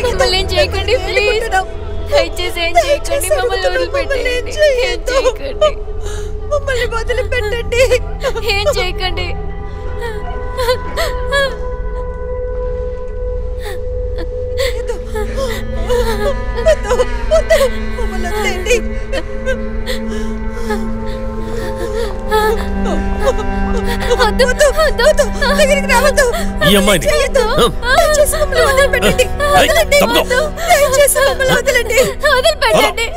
మమ్మల్ని ఏం చేయకండి ప్లీజ్. దయచేసి ఏం చేయకండి, మమ్మల్ని వదిలిపెట్టండి. ఏం చేయకండి, మమ్మల్ని వదిలిపెట్టండి. ఏం చేయకండి. మమ్మల్ని వదిలేండి. దగ్గరికి రావద్దు. ఈ అమ్మాయిని దయచేసి మమ్మల్ని వదిలిపెట్టండి. దయచేసి మమ్మల్ని వదిలేండి. వదిలిపెట్టండి.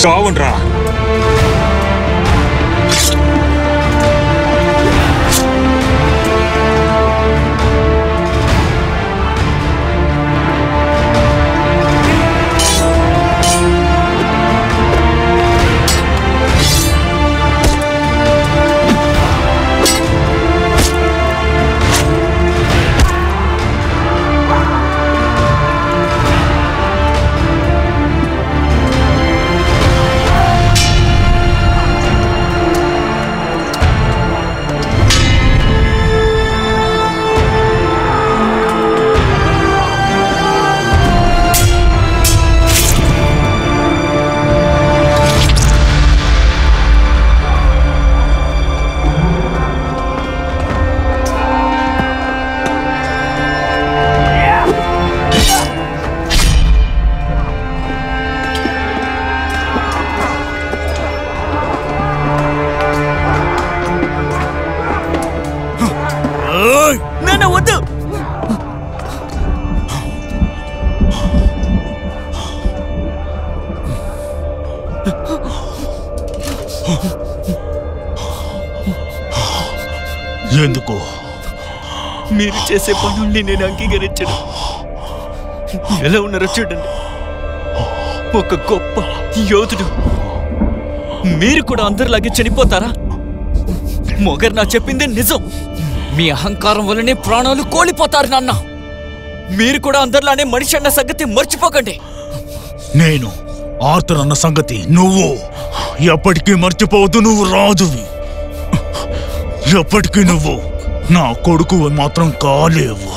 చావుండ్రా. ఎందుకు? మీరు చేసే పనుల్ని నేను అంగీకరించను. ఎలా ఉన్నారో చూడండి. ఒక గొప్ప యోధుడు. మీరు కూడా అందరిలాగే చనిపోతారా? మొగర్ నా చెప్పింది నిజం. మీ అహంకారం వల్లనే ప్రాణాలు కోల్పోతారు నాన్న. మీరు కూడా అందరిలానే మనిషి అన్న సంగతి మర్చిపోకండి. నేను ఆర్థర్ అన్న సంగతి నువ్వు ఎప్పటికీ మర్చిపోవద్దు. నువ్వు రాజువి. ఎప్పటికీ నువ్వు నా కొడుకు మాత్రం కాలేవు.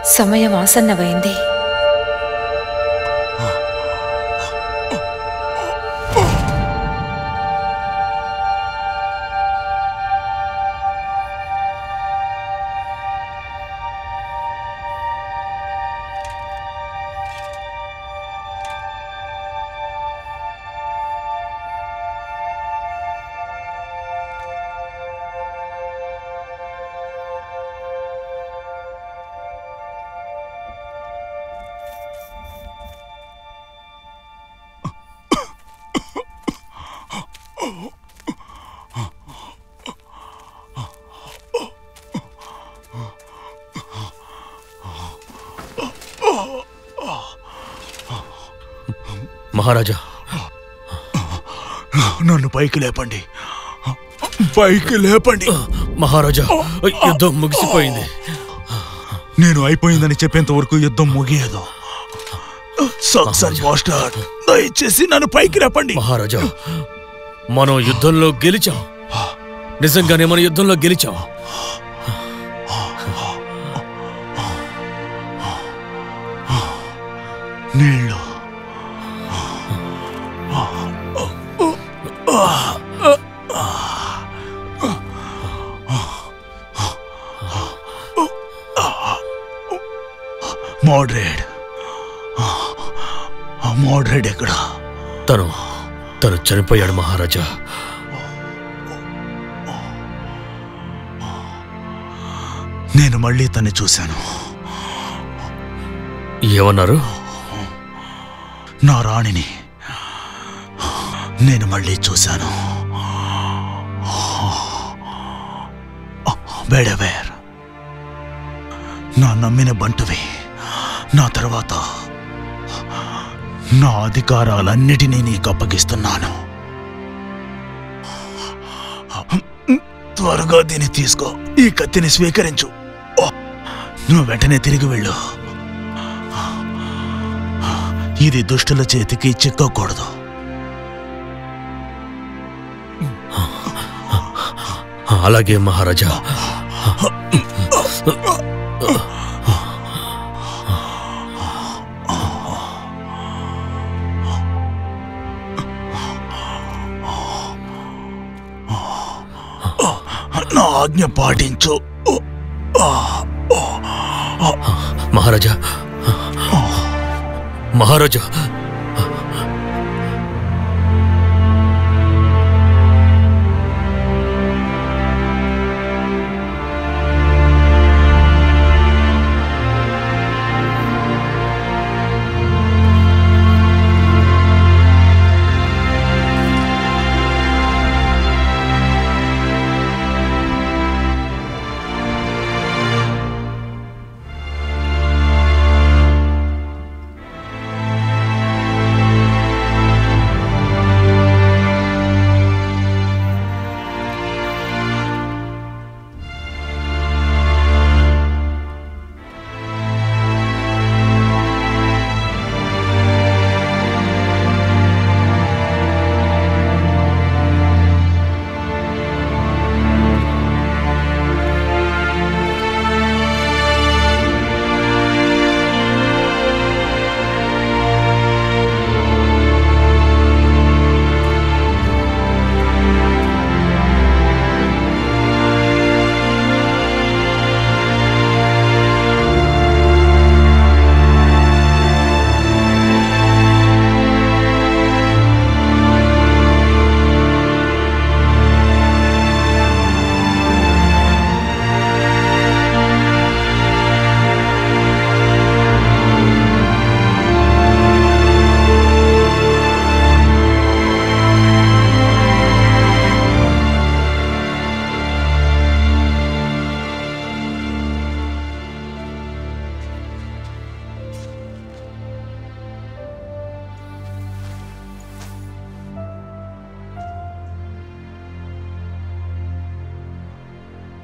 సమయం ఆసన్నమైంది. మహారాజా, నన్ను పైకి లేపండి, పైకి లేపండి. మహారాజా, యుద్ధం ముగిసిపోయింది. నేను అయిపోయిందని చెప్పేంత వరకు యుద్ధం ముగియదు. సక్సెస్ మాస్టర్, దయచేసి నన్ను పైకి లేపండి. మహారాజా, మనం యుద్ధంలో గెలిచాం. నిజంగానే మనం యుద్ధంలో గెలిచాం. నీళ్ళు మోడ్రేడ్ ఎక్కడ? తను చనిపోయాడు మహారాజా. నేను మళ్ళీ తన్ని చూశాను. ఏమన్నారు? నా రాణిని నేను మళ్ళీ చూశాను. బేడవేర్, నా నమ్మిన బంటువి. నా తర్వాత నా అధికారాలన్నిటినీ నీకు అప్పగిస్తున్నాను. త్వరగా దీన్ని తీసుకో, ఈ కత్తిని స్వీకరించు. నువ్వు వెంటనే తిరిగి వెళ్ళు. ఇది దుష్టుల చేతికి చిక్కకూడదు. అలాగే మహారాజా. నా ఆజ్ఞ పాటించు. మహారాజా, మహారాజా,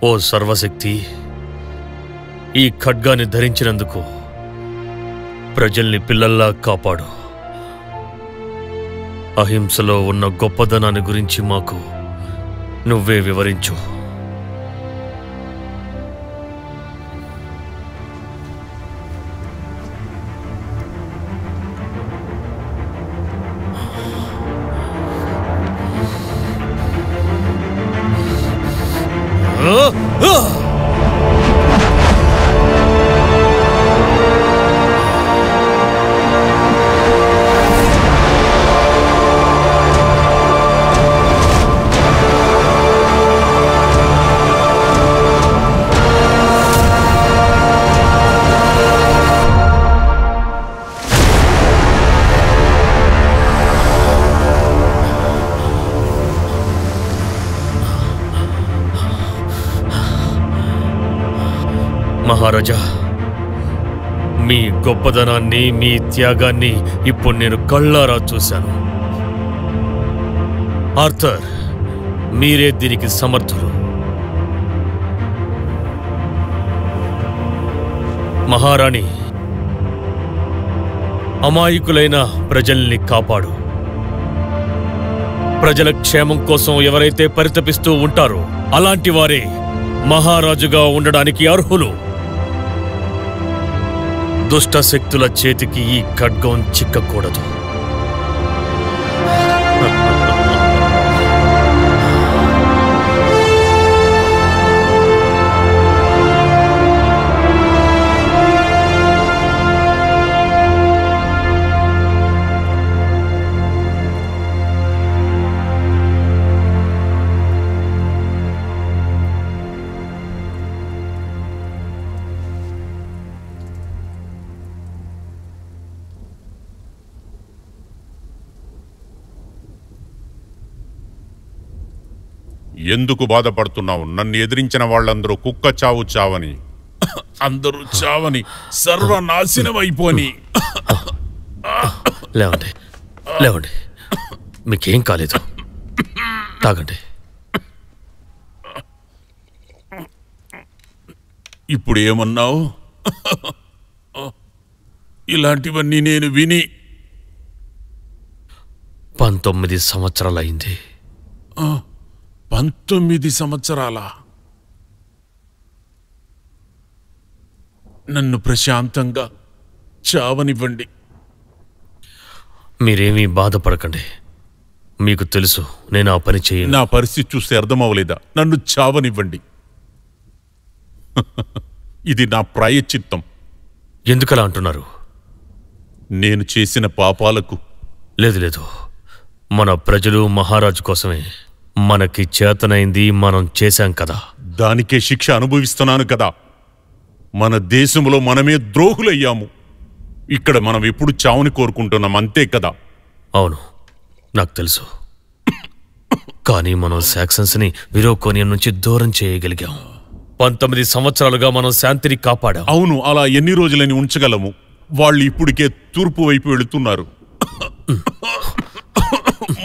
ఓ సర్వశక్తి, ఈ ఖడ్గాన్ని ధరించినందుకు ప్రజల్ని పిల్లల్లా కాపాడు. అహింసలో ఉన్న గొప్పదనాన్ని గురించి మాకు నువ్వే వివరించు. మహారాజా, మీ గొప్పదనాన్ని, మీ త్యాగాన్ని ఇప్పుడు నేను కళ్ళారా చూశాను. ఆర్థర్, మీరే దీనికి సమర్థులు. మహారాణి, అమాయకులైన ప్రజల్ని కాపాడు. ప్రజల క్షేమం కోసం ఎవరైతే పరితపిస్తూ ఉంటారో అలాంటి వారే మహారాజుగా ఉండడానికి అర్హులు. దుష్ట శక్తుల చేతికి ఈ ఖడ్గం చిక్కకూడదు. ఎందుకు బాధపడుతున్నావు? నన్ను ఎదిరించిన వాళ్ళందరూ కుక్క చావు చావని, అందరూ చావని, సర్వనాశనమైపోని. లేవండి, లేవండి, మీకేం కాలేదు. తాగండి. ఇప్పుడు ఏమన్నావు? ఇలాంటివన్నీ నేను విని 19 సంవత్సరాలైంది. 19 సంవత్సరాల? నన్ను ప్రశాంతంగా చావనివ్వండి. మీరేమీ బాధపడకండి. మీకు తెలుసు నేను ఆ పని చేయను. నా పరిస్థితి చూస్తే అర్థమవలేదా? నన్ను చావనివ్వండి. ఇది నా ప్రాయశ్చిత్తం. ఎందుకలా అంటున్నారు? నేను చేసిన పాపాలకు. లేదు లేదు, మన ప్రజలు మహారాజు కోసమే. మనకి చేతనైంది మనం చేశాం కదా. దానికే శిక్ష అనుభవిస్తున్నాను కదా. మన దేశంలో మనమే ద్రోహులయ్యాము. ఇక్కడ మనం ఎప్పుడు చావుని కోరుకుంటున్నాం, అంతే కదా. అవును, నాకు తెలుసు. కానీ మనం సాక్సన్స్ని విరోకోనియన్ నుంచి దూరం చేయగలిగాం. 19 సంవత్సరాలుగా మనం శాంతిని కాపాడాం. అవును, అలా ఎన్ని రోజులని ఉంచగలము? వాళ్ళు ఇప్పటికే తూర్పు వైపు వెళుతున్నారు.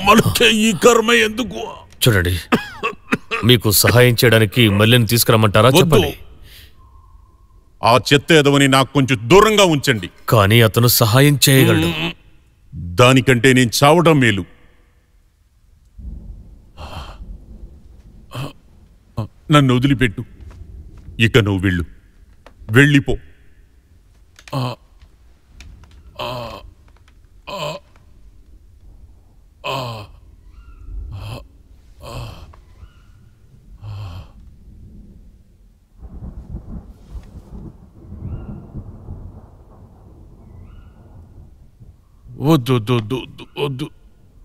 మనకే ఈ కర్మ ఎందుకు? చూడండి, మీకు సహాయం చేయడానికి మళ్ళీని తీసుకురమ్మంటారా? చెప్పండి. ఆ చెత్త ఎదవని నాకు కొంచెం దూరంగా ఉంచండి. కానీ అతను సహాయం చేయగలడు. దానికంటే నేను చావడం మేలు. నన్ను వదిలిపెట్టు. ఇక నువ్వు వెళ్ళు, వెళ్ళిపో. వద్దు వద్దు వద్దు వద్దు,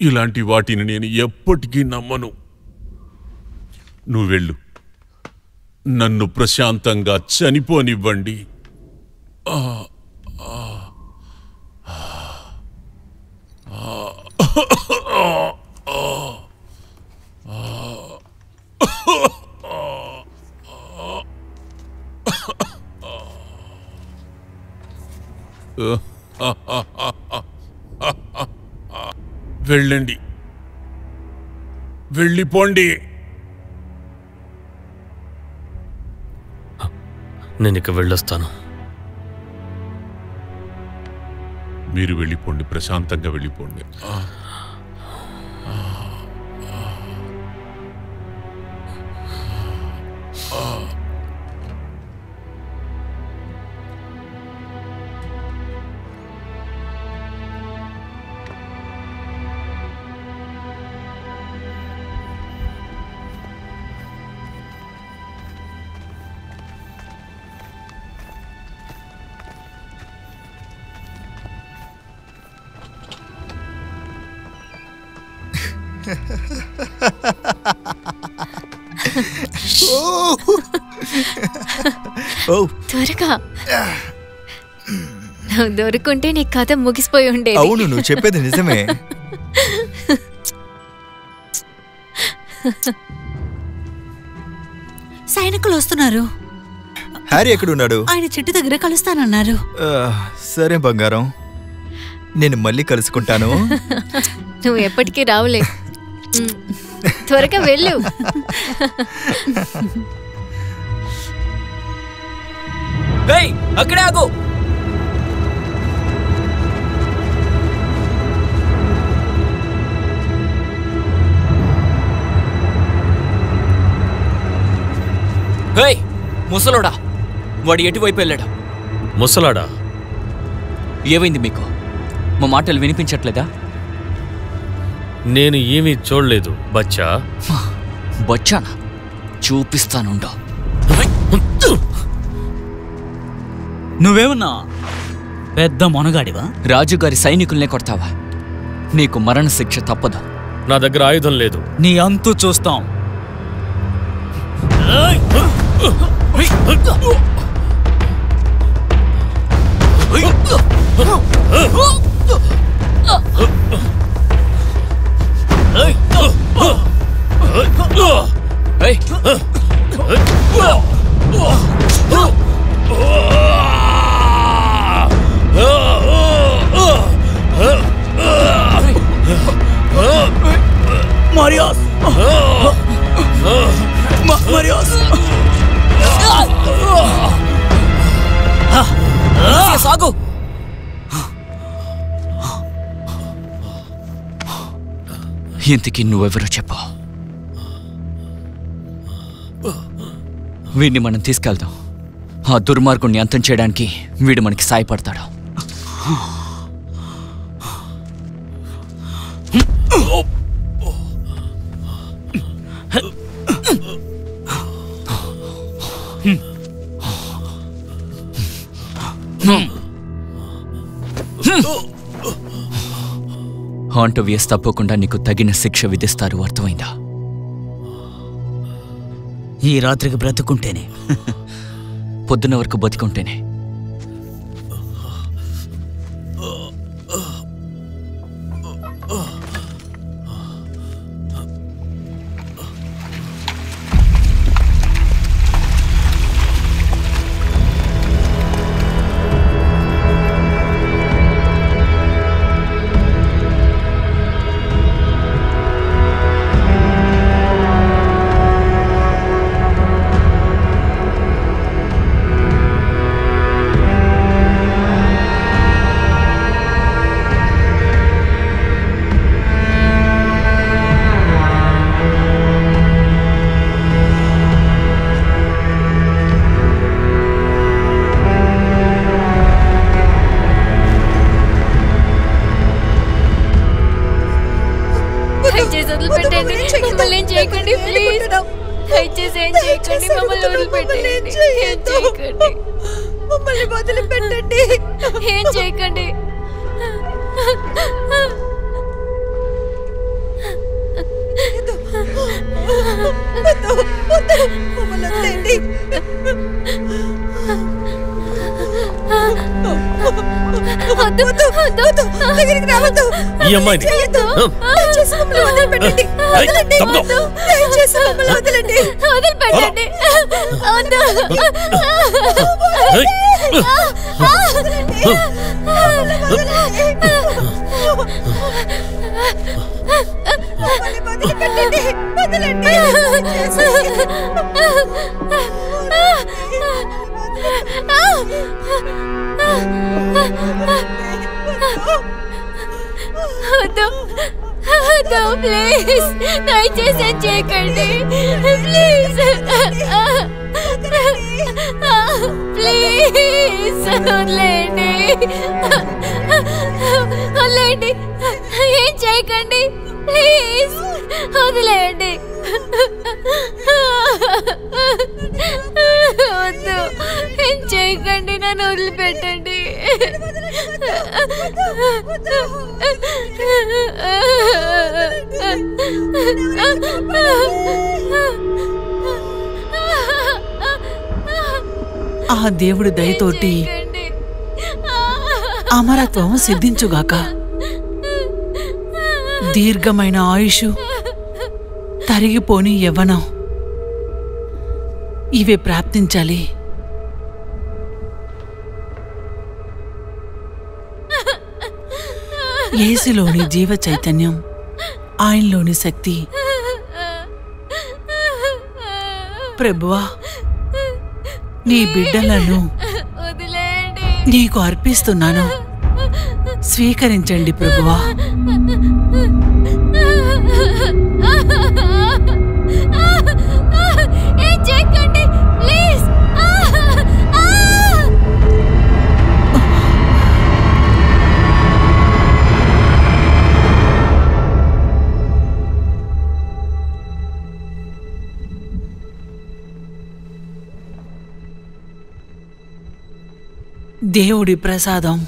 ఇలాంటి వాటిని నేను ఎప్పటికీ నమ్మను. నువ్వు వెళ్ళు, నన్ను ప్రశాంతంగా చనిపోనివ్వండి. వెళ్ళండి, వెళ్ళిపోండి. నేను ఇక వెళ్ళొస్తాను. మీరు వెళ్ళిపోండి, ప్రశాంతంగా వెళ్ళిపోండి. త్వరగా నువ్వు దొరుకుంటే నీ కథ ముగిసిపోయి ఉండేది. అవును, నువ్వు చెప్పేది నిజమే. సైనికులు వస్తున్నారు. హ్యారీ ఎక్కడున్నాడు? ఆయన చెట్టు దగ్గర కలుస్తానన్నారు. సరే బంగారం, నేను మళ్ళీ కలుసుకుంటాను. నువ్వు ఎప్పటికీ రావులే. త్వరగా వెళ్ళు. అక్కడే ఆగు. ముసలోడా, వాడు ఎటువైపు వెళ్ళాడు? ముసలాడా? ఏమైంది మీకు? మా మాటలు వినిపించట్లేదా? నేను ఏమీ చూడలేదు బచ్చా. బచ్చానా? చూపిస్తానుండో. నువ్వేమన్నా పెద్ద మొనగాడివా? రాజుగారి సైనికుల్నే కొడతావా? నీకు మరణ శిక్ష తప్పదు. నా దగ్గర ఆయుధం లేదు. నీ అంతు చూస్తాం. Marios! Marios! సాగు. ఇంతకీ నువ్వెవరో చెప్పు. వీడిని మనం తీసుకెళ్దాం. ఆ దుర్మార్గుణ్ణి అంతం చేయడానికి వీడు మనకి సాయపడతాడు. హాంటోవియస్ తప్పకుండా నీకు తగిన శిక్ష విధిస్తారు, అర్థమైందా? ఈ రాత్రికి బ్రతుకుంటేనే, పొద్దున్న వరకు బతికుంటేనే. ఏం చేయకండి. ఈ అమ్మాయిని ప్లీజ్ దయచేసి చేయకండి. ప్లీజ్ ప్లీజ్ వదిలేండి, వదిలేండి, ఏం చేయకండి. ప్లీజ్ వదిలేండి. వద్దు, ఏం చేయకండి, నన్ను వదిలిపెట్టండి. ఆ దేవుడి దయతోటి అమరత్వం సిద్ధించుగాక. దీర్ఘమైన ఆయుషు, తరిగిపోని యవ్వనం ఇవే ప్రాప్తించాలి. యేసులోని జీవ చైతన్యం, ఆయనలోని శక్తి ప్రభువా, నీ బిడ్డలను నీకు అర్పిస్తున్నాను, స్వీకరించండి ప్రభువా. దేవుడి ప్రసాదం.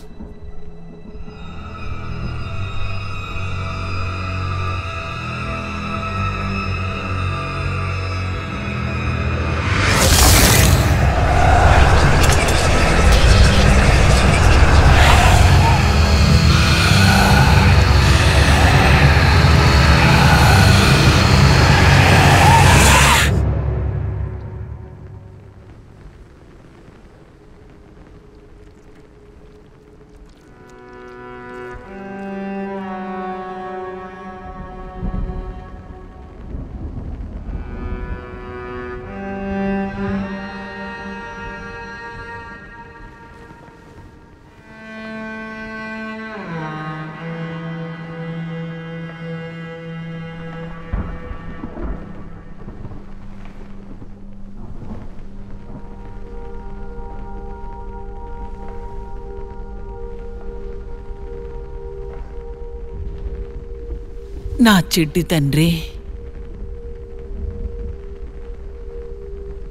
నా చిట్టి తండ్రి,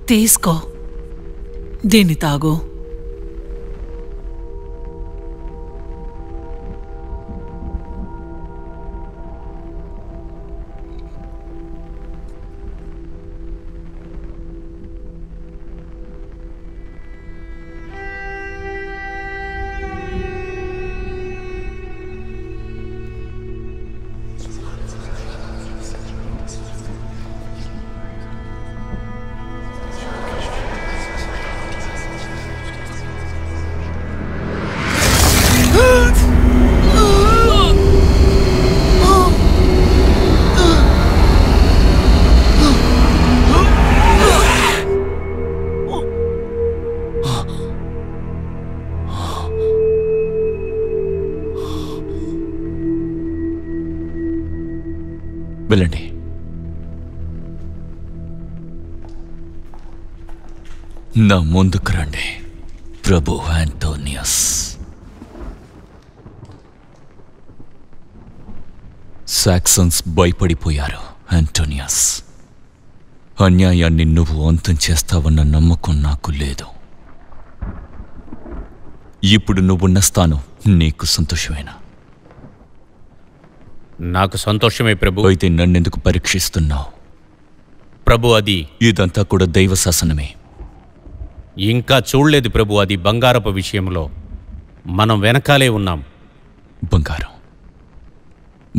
తీసుకో, దీన్ని తాగు. వెళ్ళండి. నా ముందుకు రండి ప్రభు ఆంటోనియస్. సాక్సన్స్ భయపడిపోయారు ఆంటోనియస్. అన్యాయాన్ని నువ్వు అంతం చేస్తావన్న నమ్మకం నాకు లేదు. ఇప్పుడు నువ్వున్న స్థానం నీకు సంతోషమేనా? నాకు సంతోషమే ప్రభు. అయితే నన్నెందుకు పరీక్షిస్తున్నావు? ప్రభు, అది ఇదంతా కూడా దైవ శాసనమే. ఇంకా చూడలేదు ప్రభు. అది బంగారపు విషయంలో మనం వెనకాలే ఉన్నాం.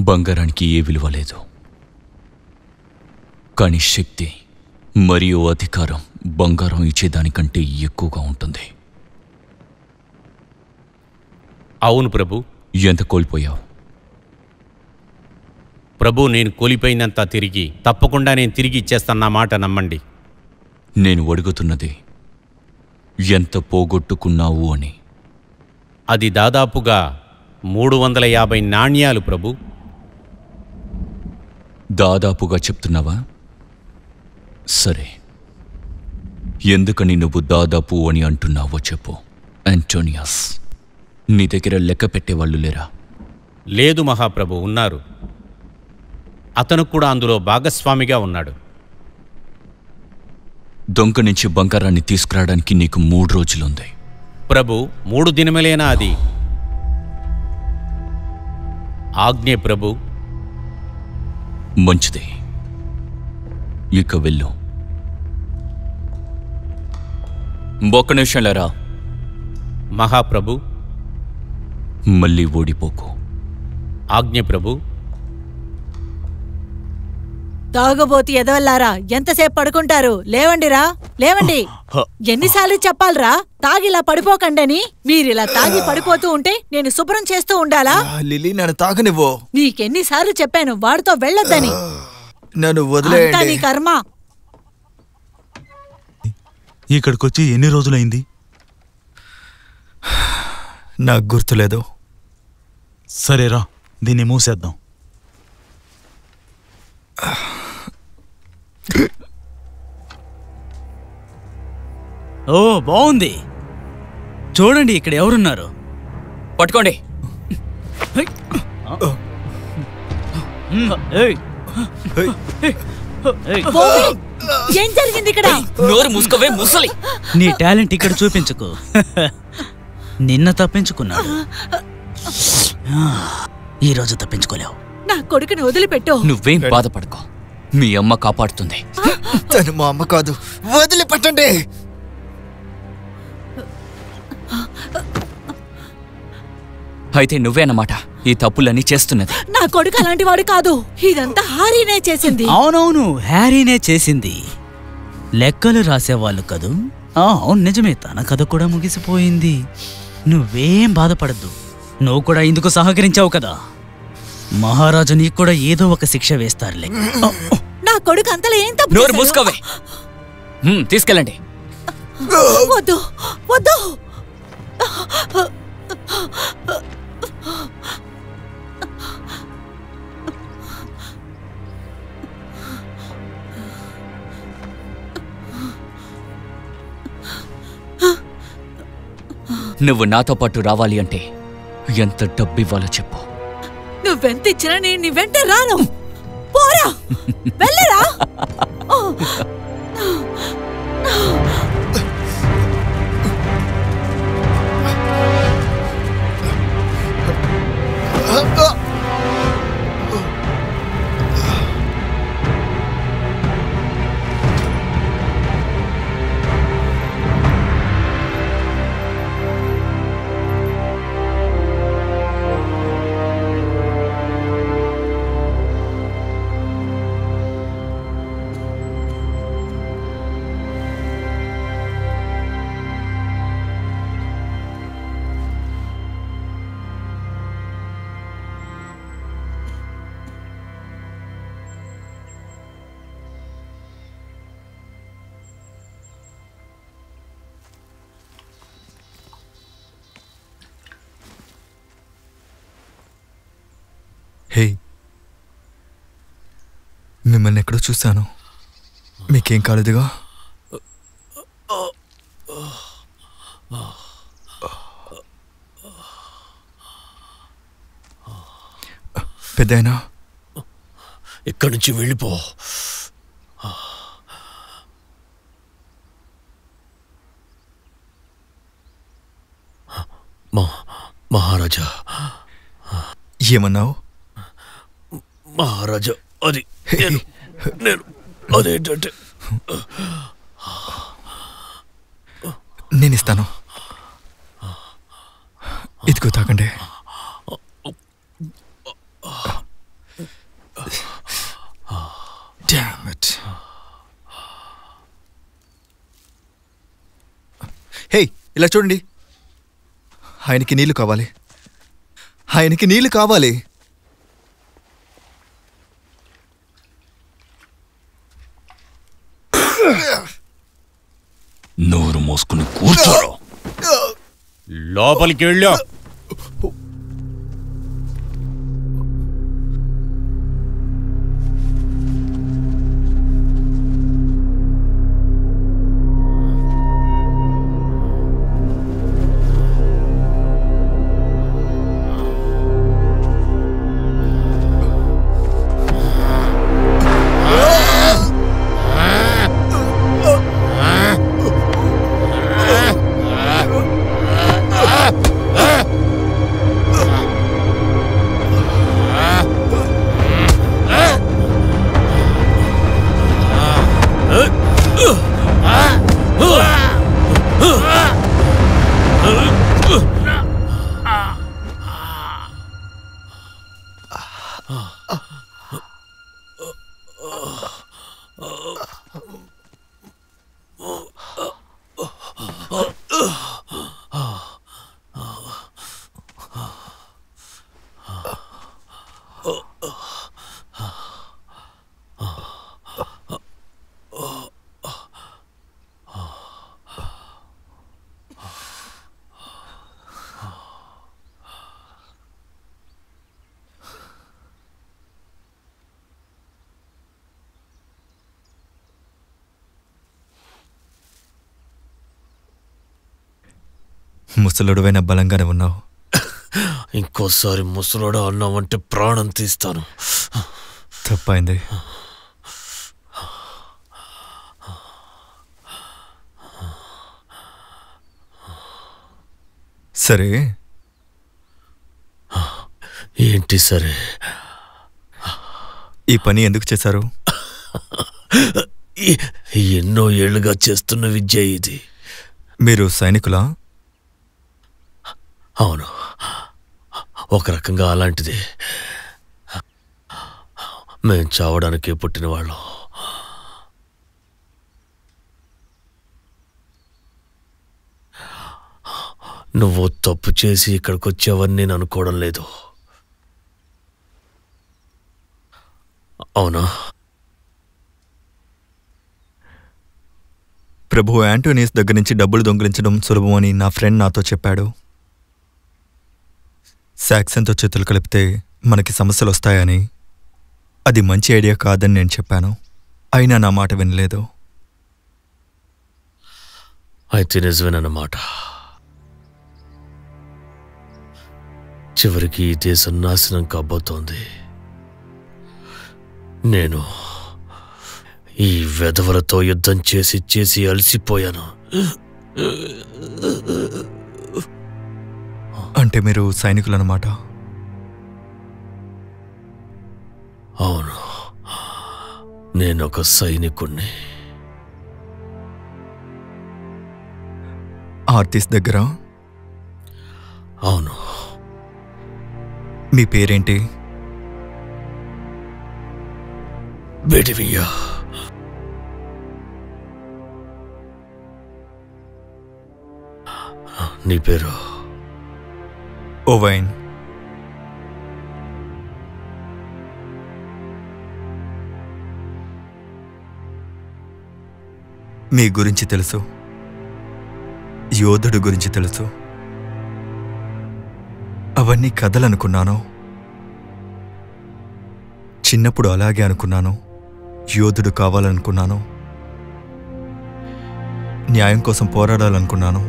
బంగారానికి ఏ విలువ లేదు, కానీ శక్తి మరియు అధికారం బంగారం ఇచ్చేదానికంటే ఎక్కువగా ఉంటుంది. అవును ప్రభు. ఎంత కోల్పోయావు? ప్రభు, నేను కోల్పోయినంత తప్పకుండా నేను తిరిగి ఇచ్చేస్తాను. నా మాట నమ్మండి. నేను అడుగుతున్నది ఎంత పోగొట్టుకున్నావు అని. అది దాదాపుగా 350 నాణ్యాలు ప్రభు. దాదాపుగా చెప్తున్నావా? సరే, ఎందుకని నువ్వు దాదాపు అని అంటున్నావో చెప్పు ఆంటోనియస్. నీ దగ్గర లెక్క పెట్టేవాళ్ళు లేరా? లేదు మహాప్రభు, ఉన్నారు. అతను కూడా అందులో భాగస్వామిగా ఉన్నాడు. దొంగ నుంచి బంగారాన్ని తీసుకురావడానికి నీకు 3 రోజులుంది. ప్రభు, 3 దినములేనా? అది ఆజ్ఞే ప్రభు. మంచిది, ఇక వెళ్ళు. ఒక్క నిమిషం లేరా. మహాప్రభు. మళ్ళీ ఓడిపోకు. ఆజ్ఞ ప్రభు. తాగబోతి ఎదవల్లారా, ఎంతసేపు పడుకుంటారు? లేవండిరా, లేవండి. ఎన్నిసార్లు చెప్పాలరా తాగిలా పడిపోకండని? మీరిలా తాగి పడిపోతూ ఉంటే నేను శుభ్రం చేస్తూ ఉండాలా? లిలీ, నన్ను తాగనివ్వు. నీకెన్నిసార్లు చెప్పాను వాడితో వెళ్ళొద్దని? నన్ను వదిలేయండి. నీ కర్మ. ఇక్కడికొచ్చి ఎన్ని రోజులైంది? నాకు గుర్తులేదు. సరేరా, దీన్ని మూసేద్దాం. ఓ బాగుంది. చూడండి ఇక్కడ ఎవరున్నారు. పట్టుకోండి. ఏం జరిగింది ఇక్కడ? నోరు మూసుకోవే ముసలి. నీ టాలెంట్ ఇక్కడ చూపించుకో. నిన్న తప్పించుకున్నాడు, ఈ రోజు తప్పించుకోలేవు. నా కొడుకుని వదిలిపెట్టు. నువ్వేం బాధపడుకో, మీ అమ్మ కాపాడుతుంది. తను మా అమ్మ కాదు, వదిలిపెట్టండి. అయితే నువ్వేనమాట ఈ తప్పులన్నీ చేస్తున్నది. నా కొడుకు అలాంటి వాడు కాదు, ఇదంతా హారీనే చేసింది. అవునవును, హ్యారీనే చేసింది. లెక్కలు రాసేవాళ్ళు కదూ. అవును నిజమే, తన కథ కూడా ముగిసిపోయింది. నువ్వేం బాధపడద్దు, నువ్వు కూడా ఇందుకు సహకరించావు కదా. మహారాజు నీకు కూడా ఏదో ఒక శిక్ష వేస్తారులే. నా కొడుకు అంతలో ఏం తప్పు? నోరు మూసుకోవే. తీసుకెళ్ళండి. వద్దు వద్దు. నువ్వు నాతో పాటు రావాలి అంటే ఎంత డబ్బు ఇవ్వాలో చెప్పు. నువ్వెంత ఇచ్చినా నేను నీ వెంట రాను. పోరా, వెళ్ళరా. హే, మిమ్మల్ని ఎక్కడో చూశాను. మీకేం కాలేదుగా? పెద్దయినా ఇక్కడి నుంచి వెళ్ళిపో. మహారాజా. ఏమన్నావు? మహారాజా, అది నేను అదేంటంటే నేను ఇస్తాను. ఇదిగో తాకండి. Damn it. హే, ఇలా చూడండి. ఆయనకి నీళ్లు కావాలి, ఆయనకి నీళ్లు కావాలి. నోరు మోసుకుని కూర్చోరు. లోపలికి వెళ్ళా. ముసలుడువైన బలంగానే ఉన్నావు. ఇంకోసారి ముసలోడా అన్నావంటే ప్రాణం తీస్తాను. తప్పైంది. సరే, ఏంటి సరే? ఈ పని ఎందుకు చేశారు? ఎన్నో ఏళ్లుగా చేస్తున్న విద్య ఇది. మీరు సైనికులా? అవును, ఒక రకంగా అలాంటిది. మేం చావడానికే పుట్టిన వాళ్ళం. నువ్వు తప్పు చేసి ఇక్కడికి వచ్చావని నేను అనుకోవడం లేదు. అవునా? ప్రభు యాంటోనియస్ దగ్గర నుంచి డబ్బులు దొంగిలించడం సులభమని నా ఫ్రెండ్ నాతో చెప్పాడు. సాక్సన్తో చేతులు కలిపితే మనకి సమస్యలు వస్తాయని, అది మంచి ఐడియా కాదని నేను చెప్పాను. అయినా నా మాట వినలేదు. అయితే నిజమేనన్నమాట. చివరికి ఈ దేశం నాశనం కాబోతోంది. నేను ఈ వెధవలతో యుద్ధం చేసి చేసి అలసిపోయాను. అంటే మీరు సైనికులన్నమాట? అవును, నేనొక సైనికుణ్ణి. ఆర్టిస్ దగ్గర? అవును. మీ పేరేంటి? బెడివియా. నీ పేరు? ఓవైన్. మీ గురించి తెలుసు, యోధుడు గురించి తెలుసు. అవన్నీ కథలనుకున్నాను. చిన్నప్పుడు అలాగే అనుకున్నాను. యోధుడు కావాలనుకున్నాను. న్యాయం కోసం పోరాడాలనుకున్నాను.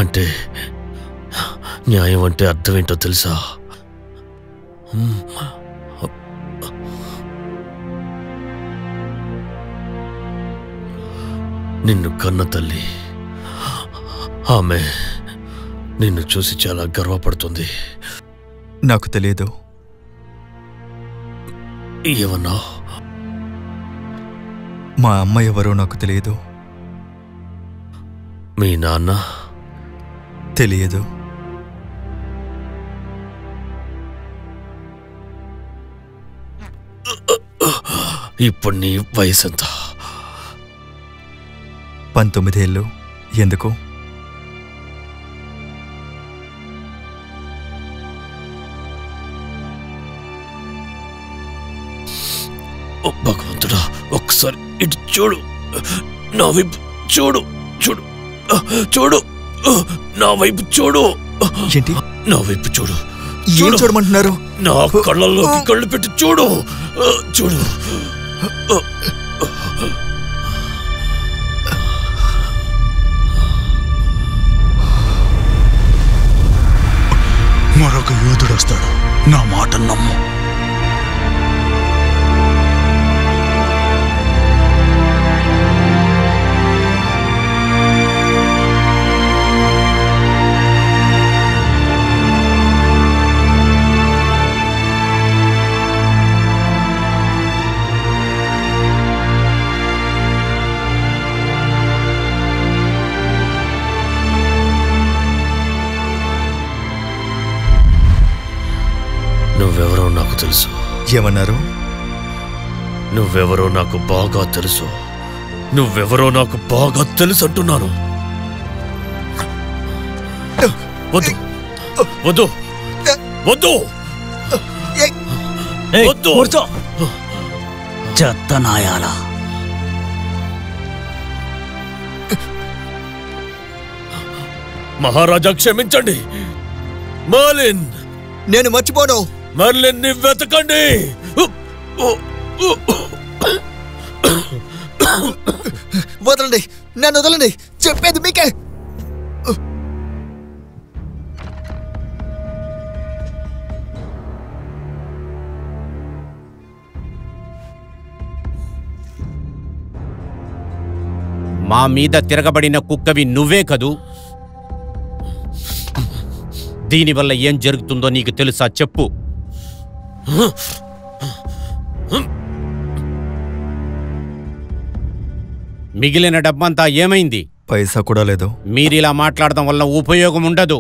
అంటే న్యాయం అంటే అర్థం ఏంటో తెలుసా? నిన్ను కన్న తల్లి, ఆమె నిన్ను చూసి చాలా గర్వపడుతుంది. నాకు తెలియదు. ఏమన్నా? మా అమ్మ ఎవరో నాకు తెలియదు. మీ నాన్న? తెలియదు. ఇప్పుడు నీ వయసు ఎంత? 19 ఏళ్ళు. ఎందుకు? భగవంతుడా, ఒక్కసారి ఇటు చూడు. నా వైపు చూడు. చూడు చూడు, నా వైపు చూడు. ఏంటి? నా వైపు చూడు. ఏం చూడమంటున్నారు? నా కళ్ళల్లోకి కళ్ళు పెట్టి చూడు. చూడు. మరొక యోధుడు వస్తాడు. నా మాట నమ్ము. నువ్వెవరో నాకు తెలుసు. ఏమన్నారు? నువ్వెవరో నాకు బాగా తెలుసు. నువ్వెవరో నాకు బాగా తెలుసు అంటున్నాను. వద్దు వద్దు వద్దు వద్దు. కూర్చో. చెత్త నాయాల. మహారాజా క్షమించండి. మర్లిన్. నేను మర్చిపోను. మర్లిన్ ని వెతకండి. వదలండి, నన్ను వదలండి, చెప్పేది మీకే. మా మీద తిరగబడిన కుక్కవి నువ్వే కదూ? దీనివల్ల ఏం జరుగుతుందో నీకు తెలుసా? చెప్పు. మిగిలిన డబ్బంతా ఏమైంది? పైసా కూడా లేదు. మీరిలా మాట్లాడడం వల్ల ఉపయోగం ఉండదు.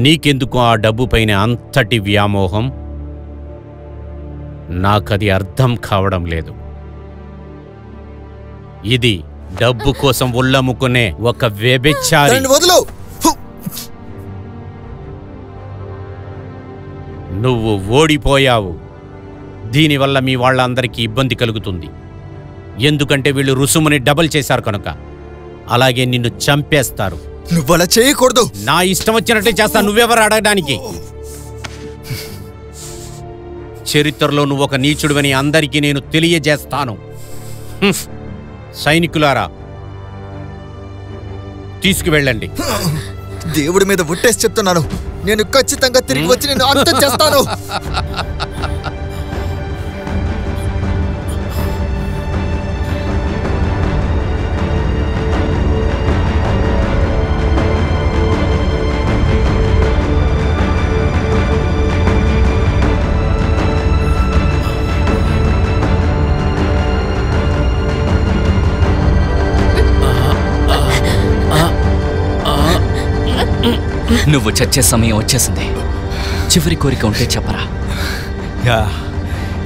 నీకెందుకు ఆ డబ్బు పైన అంతటి వ్యామోహం? నాకది అర్థం కావడం లేదు. ఇది డబ్బు కోసం ఉల్లముకునే ఒక వ్యభిచారి. వదులు. నువ్వు ఓడిపోయావు. దీనివల్ల మీ వాళ్ళందరికీ ఇబ్బంది కలుగుతుంది. ఎందుకంటే వీళ్ళు రుసుముని డబల్ చేశారు కనుక. అలాగే నిన్ను చంపేస్తారు. నువ్వలా చేయకూడదు. నా ఇష్టం వచ్చినట్టే చేస్తా. నువ్వెవరు అడగడానికి? చరిత్రలో నువ్వు ఒక నీచుడువని అందరికీ నేను తెలియజేస్తాను. సైనికులారా, తీసుకువెళ్ళండి. దేవుడి మీద ఒట్టేసి చెప్తున్నాను, నేను ఖచ్చితంగా తిరిగి వచ్చి నేను అంతం చేస్తాను. నువ్వు చచ్చే సమయం వచ్చేసింది. చివరి కోరిక ఉంటే చెప్పరా?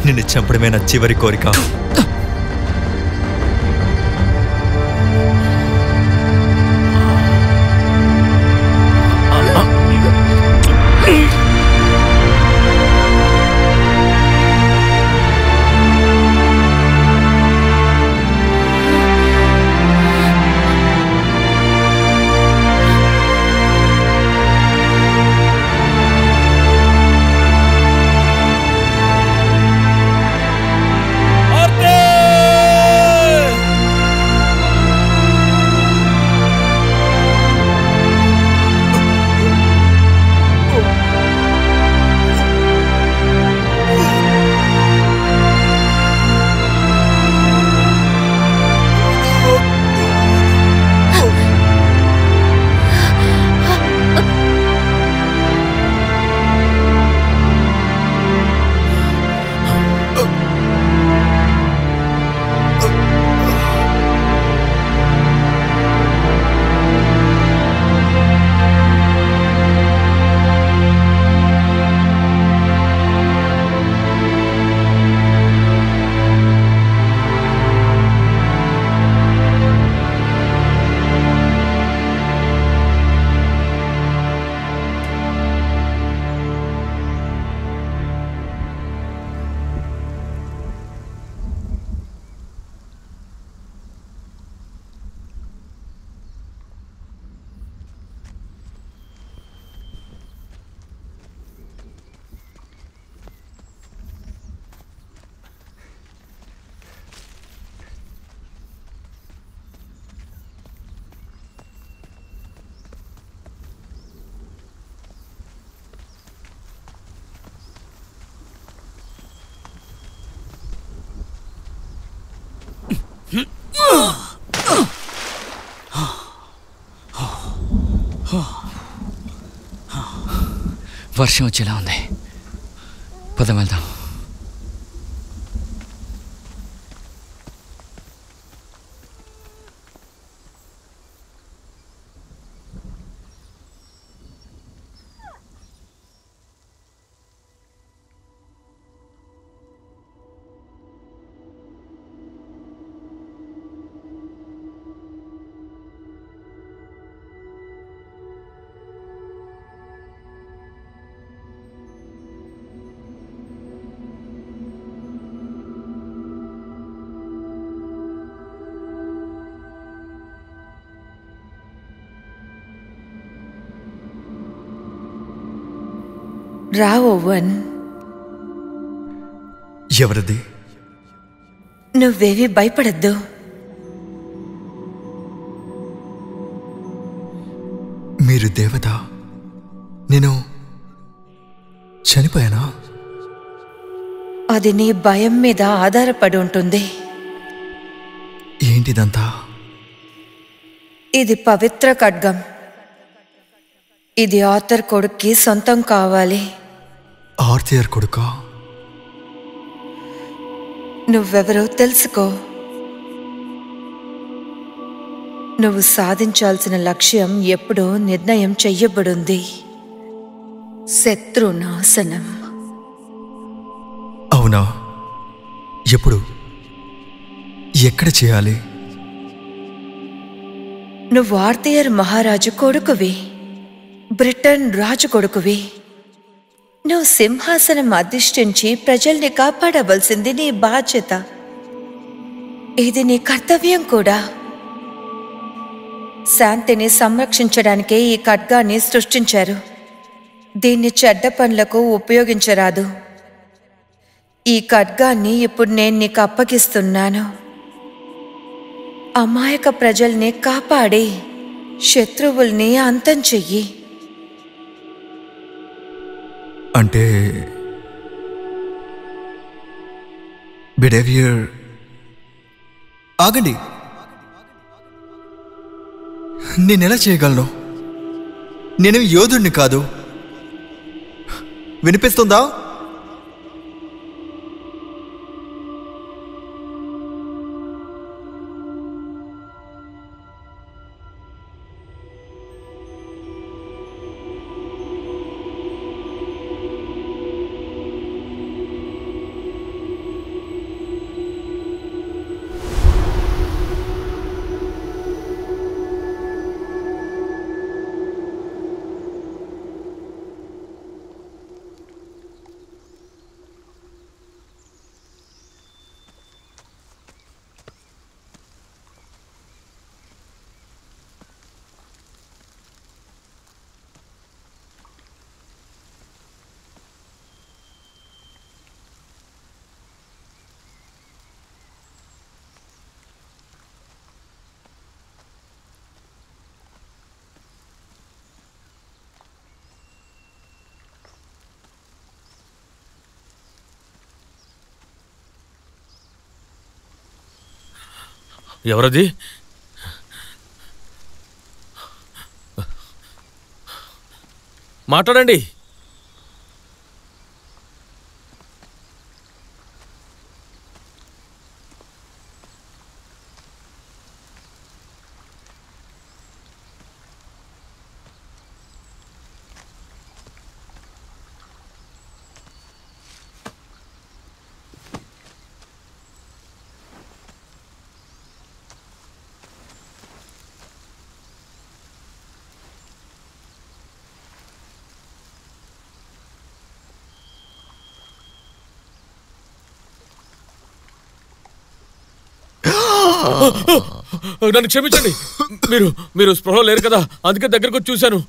నిన్ను చంపడమే నా చివరి కోరిక. వర్షం వచ్చేలా ఉంది. పద వెళ్దాం. రా ఓవన్. ఎవరిది? నువ్వేవి భయపడద్దు. మీరు దేవత, నేను చనిపోయానా? అది నీ భయం మీద ఆధారపడి ఉంటుంది. ఏంటిదంతా? ఇది పవిత్ర ఖడ్గం. ఇది ఆర్థర్ కొడుక్కి సొంతం కావాలి. ఆర్థర్ కొడుకా? నువ్వెవరో తెలుసుకో. నువ్వు సాధించాల్సిన లక్ష్యం ఎప్పుడో నిర్ణయం చెయ్యబడింది. శత్రునాశనం. అవునా? ఎప్పుడు? ఎక్కడ చేయాలి? నువ్వు ఆర్థర్ మహారాజు కొడుకువి, బ్రిటన్ రాజు కొడుకువి. నువ్వు సింహాసనం అధిష్ఠించి ప్రజల్ని కాపాడవలసింది నీ బాధ్యత. ఇది నీ కర్తవ్యం కూడా. శాంతిని సంరక్షించడానికే ఈ ఖడ్గాన్ని సృష్టించారు. దీన్ని చెడ్డ పనులకు ఉపయోగించరాదు. ఈ ఖడ్గాన్ని ఇప్పుడు నేను నీకు అప్పగిస్తున్నాను. అమాయక ప్రజల్ని కాపాడి శత్రువుల్ని అంతం చెయ్యి. అంటే బిహేవియర్. ఆగండి, నేనెలా చేయగలను? నేను యోధుడిని కాదు. వినిపిస్తుందా? ఎవరది? మాట్లాడండి. నన్ను క్షమించండి. మీరు స్పృహలో లేరు కదా, అందుకే దగ్గరకు వచ్చి చూశాను.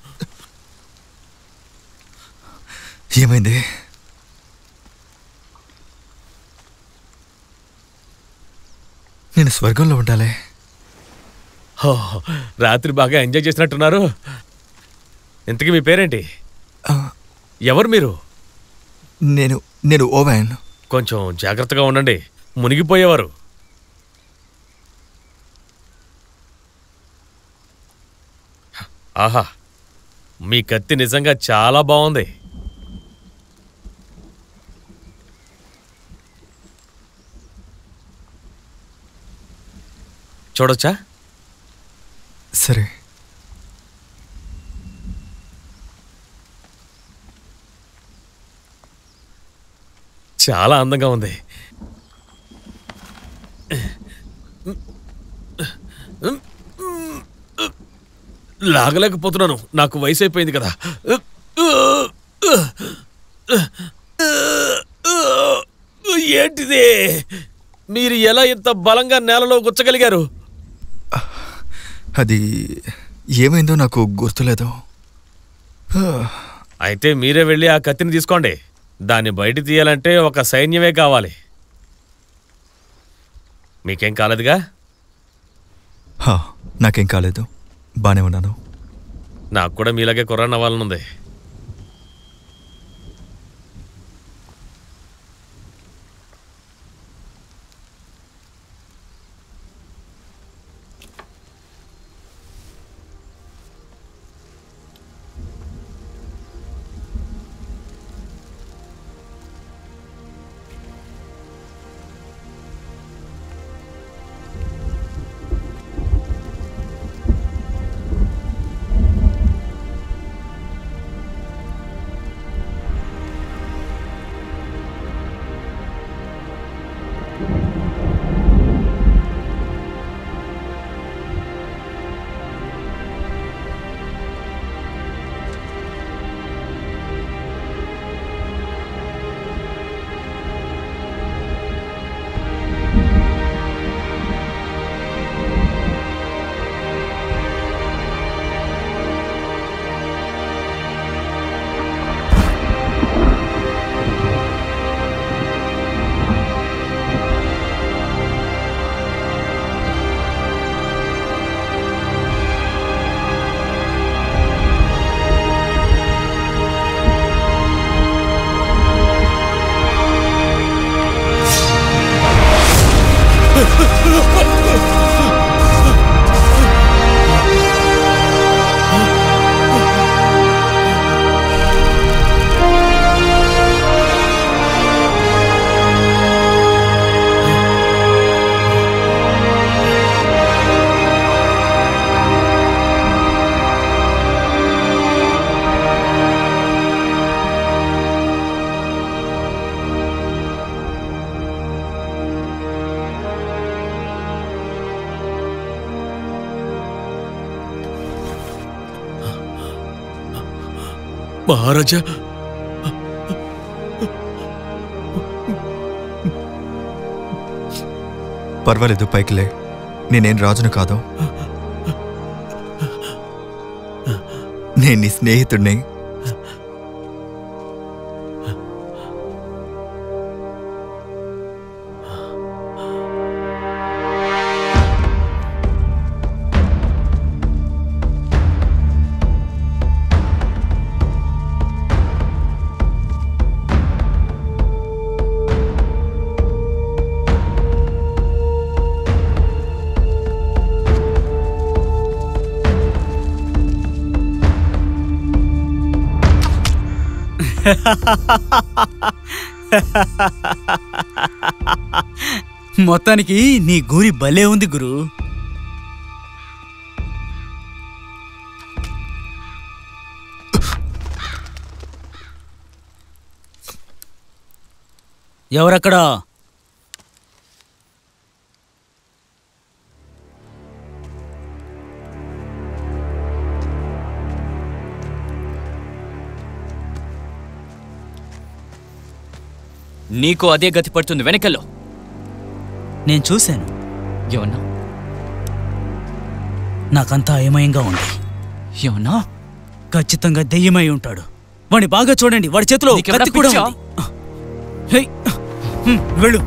ఏమైంది? నేను స్వర్గంలో ఉండాలి. రాత్రి బాగా ఎంజాయ్ చేసినట్టున్నారు. ఇంతకీ మీ పేరేంటి? ఎవరు మీరు? నేను ఓవెన్. కొంచెం జాగ్రత్తగా ఉండండి, మునిగిపోయేవారు. ఆహా, మీ కత్తి నిజంగా చాలా బాగుంది. చూడొచ్చా? సరే. చాలా అందంగా ఉంది. లాగలేకపోతున్నాను, నాకు వయసు అయిపోయింది కదా. ఏంటిది? మీరు ఎలా ఇంత బలంగా నేలలో గుచ్చగలిగారు? అది ఏమైందో నాకు గుర్తులేదు. అయితే మీరే వెళ్ళి ఆ కత్తిని తీసుకోండి. దాన్ని బయట తీయాలంటే ఒక సైన్యమే కావాలి. మీకేం కాలేదుగా? నాకేం కాలేదు, బానే ఉన్నాను. నాకు కూడా మీలాగే కుర్రాన్ని అవ్వాలనుంది. మహారాజా, పర్వాలేదు, పైకిలే. నేనేం రాజును కాదు. నేను నీ స్నేహితుడిని. మొత్తానికి నీ గురి భలే ఉంది గురు. ఎవరక్కడా? నీకు అదే గతి పడుతుంది. వెనకల్లో నేను చూశాను. ఏమన్నా? నాకంతా అయమయంగా ఉంది. ఏమన్నా? ఖచ్చితంగా దెయ్యమై ఉంటాడు. వాడిని బాగా చూడండి, వాడి చేతిలో కత్తి కూడా ఉంది. హే, వెళ్ళు.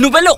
నువ్వెళ్ళు.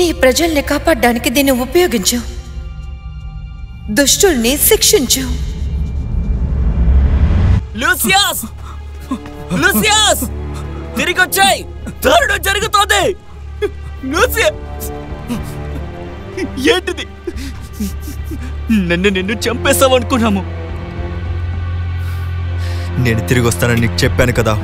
నీ ప్రజల్ని కాపాడడానికి దీన్ని ఉపయోగించు. దుష్టుల్ని శిక్షించు. లూసియస్! లూసియస్! తిరిగొచ్చాయి! దారుణం జరుగుతోంది! లూసియస్! ఏంటిది? నిన్ను చంపేస్తామనుకున్నాము. నేను తిరిగి వస్తానని నీకు చెప్పాను కదా.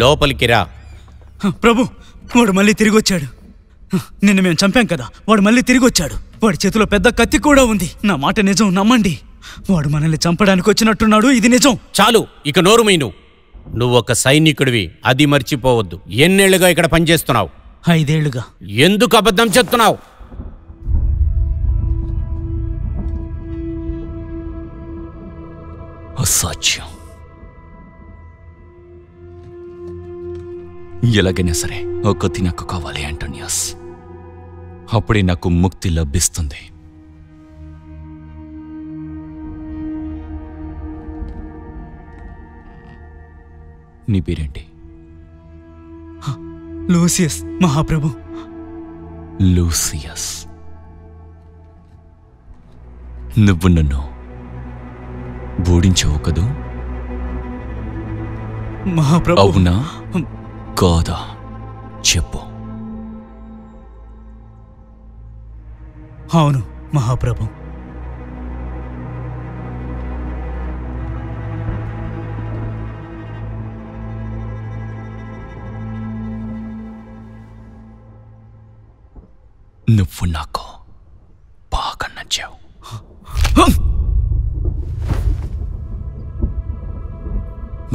లోపలికి రా. ప్రభు, వాడు మళ్ళీ తిరిగి వచ్చాడు. నిన్న మేము చంపాం కదా, వాడు మళ్ళీ తిరిగి వచ్చాడు. వాడి చేతిలో పెద్ద కత్తి కూడా ఉంది. నా మాట నిజం, నమ్మండి. వాడు మనల్ని చంపడానికి వచ్చినట్టున్నాడు. ఇది నిజం. చాలు, ఇక నోరు మీను. నువ్వొక సైనికుడివి, అది మర్చిపోవద్దు. ఎన్నేళ్లుగా ఇక్కడ పనిచేస్తున్నావు? 5 ఏళ్లుగా. ఎందుకు అబద్ధం చెప్తున్నావు? అసాధ్యం. ఎలాగైనా సరే ఆ కత్తి నాకు కావాలి యాంటోనియస్. అప్పుడే నాకు ముక్తి లభిస్తుంది. నీ పేరేంటి? లూసియస్ మహాప్రభు. లూసియస్, నువ్వు నన్ను బోడించవు కదూ? మహాప్రభు. అవునా కాదా చెప్పు. అవును మహాప్రభు. నువ్వు నాకు బాగా నచ్చావు.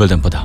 వెళ్దాం పదా.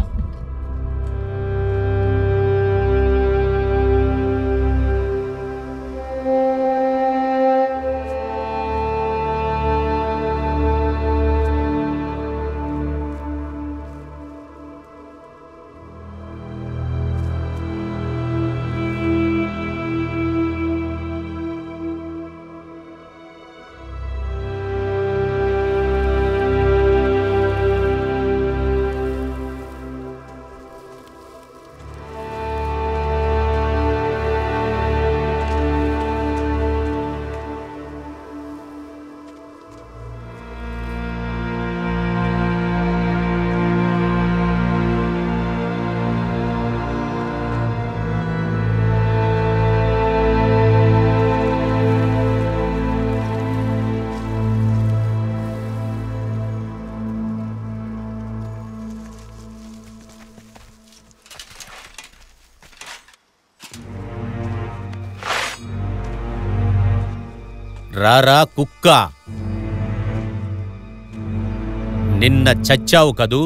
రారా కుక్క, నిన్న చచ్చావు కదూ,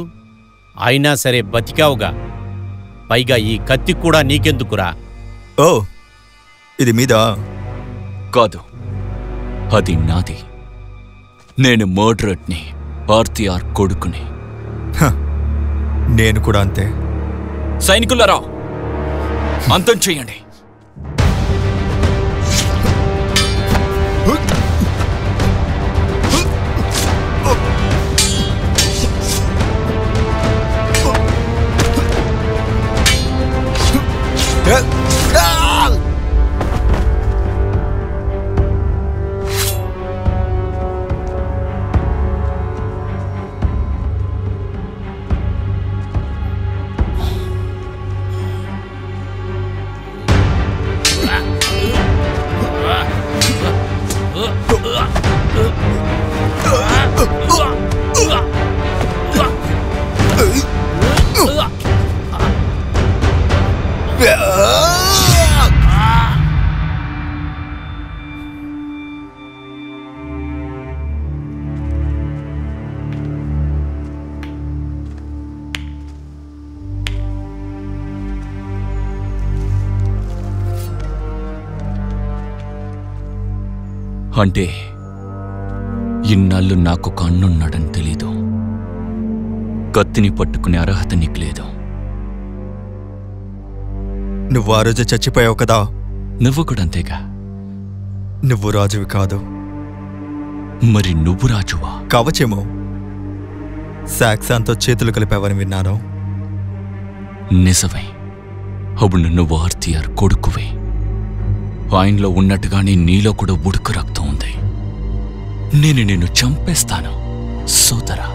అయినా సరే బతికావుగా. పైగా ఈ కత్తి కూడా నీకెందుకురా? ఓ, ఇది మీద కాదు, అది నాది. నేను మర్డరర్ని, ఆర్తిఆర్ కొడుకుని. నేను కూడా అంతే. సైనికులరా, అంతం చెయ్యండి. అంటే ఇన్నాళ్ళు నాకొక అన్నున్నాడని తెలీదు. కత్తిని పట్టుకునే అర్హత నీకు లేదు. నువ్వు ఆ రోజు చచ్చిపోయావు కదా, నువ్వు కూడా అంతేగా. నువ్వు రాజువి కాదు. మరి నువ్వు రాజువా? కావచ్చేమో. సాక్సాన్తో చేతులు కలిపావని విన్నాను. నిజమే. అప్పుడు నువ్వు ఆర్తియార్ కొడుకువే. ఆయనలో ఉన్నట్టుగానే నీలో కూడా ఉడుకు రక్తం ఉంది. నేను నిన్ను చంపేస్తాను సోదరా.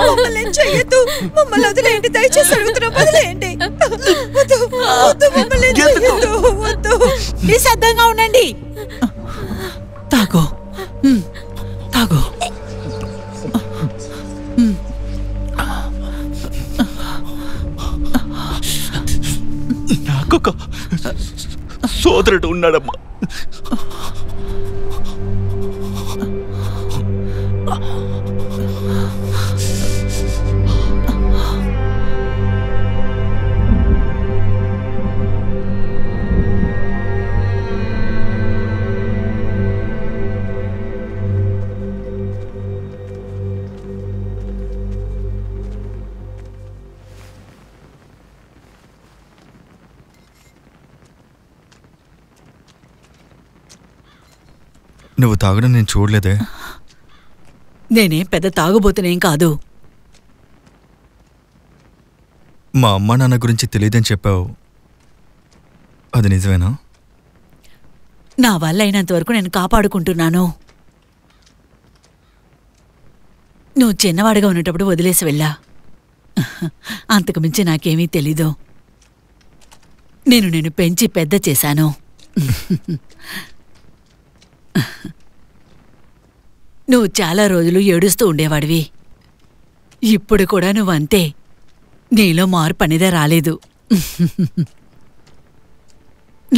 మమ్మల్ని చెయ్యొద్దు, మమ్మల్ని వదిలేయండి, దయచేసి అడుగుతున్నా, వదిలేయండి. మమ్మల్ని చెయ్యొద్దు, వద్దు. నిశ్శబ్దంగా ఉండండి. తాగో, తాగో. నాకొక సోదరుడు ఉన్నాడమ్మా. నువ్వు తాగడం నేను చూడలేదే. నేనేం పెద్ద తాగుబోతునేం కాదు. మా అమ్మా నాన్న గురించి తెలియదని చెప్పావు, అది నిజమేనా? నా వల్ల అయినంత వరకు నేను కాపాడుకుంటున్నాను. నువ్వు చిన్నవాడిగా ఉన్నప్పుడు వదిలేసి వెళ్ళా. అంతకుమించి నాకేమీ తెలీదు. నేను పెంచి పెద్ద చేశాను. నువ్వు చాలా రోజులు ఏడుస్తూ ఉండేవాడివి. ఇప్పుడు కూడా నువ్వంతే. నీలో మార్పు అనేదే రాలేదు.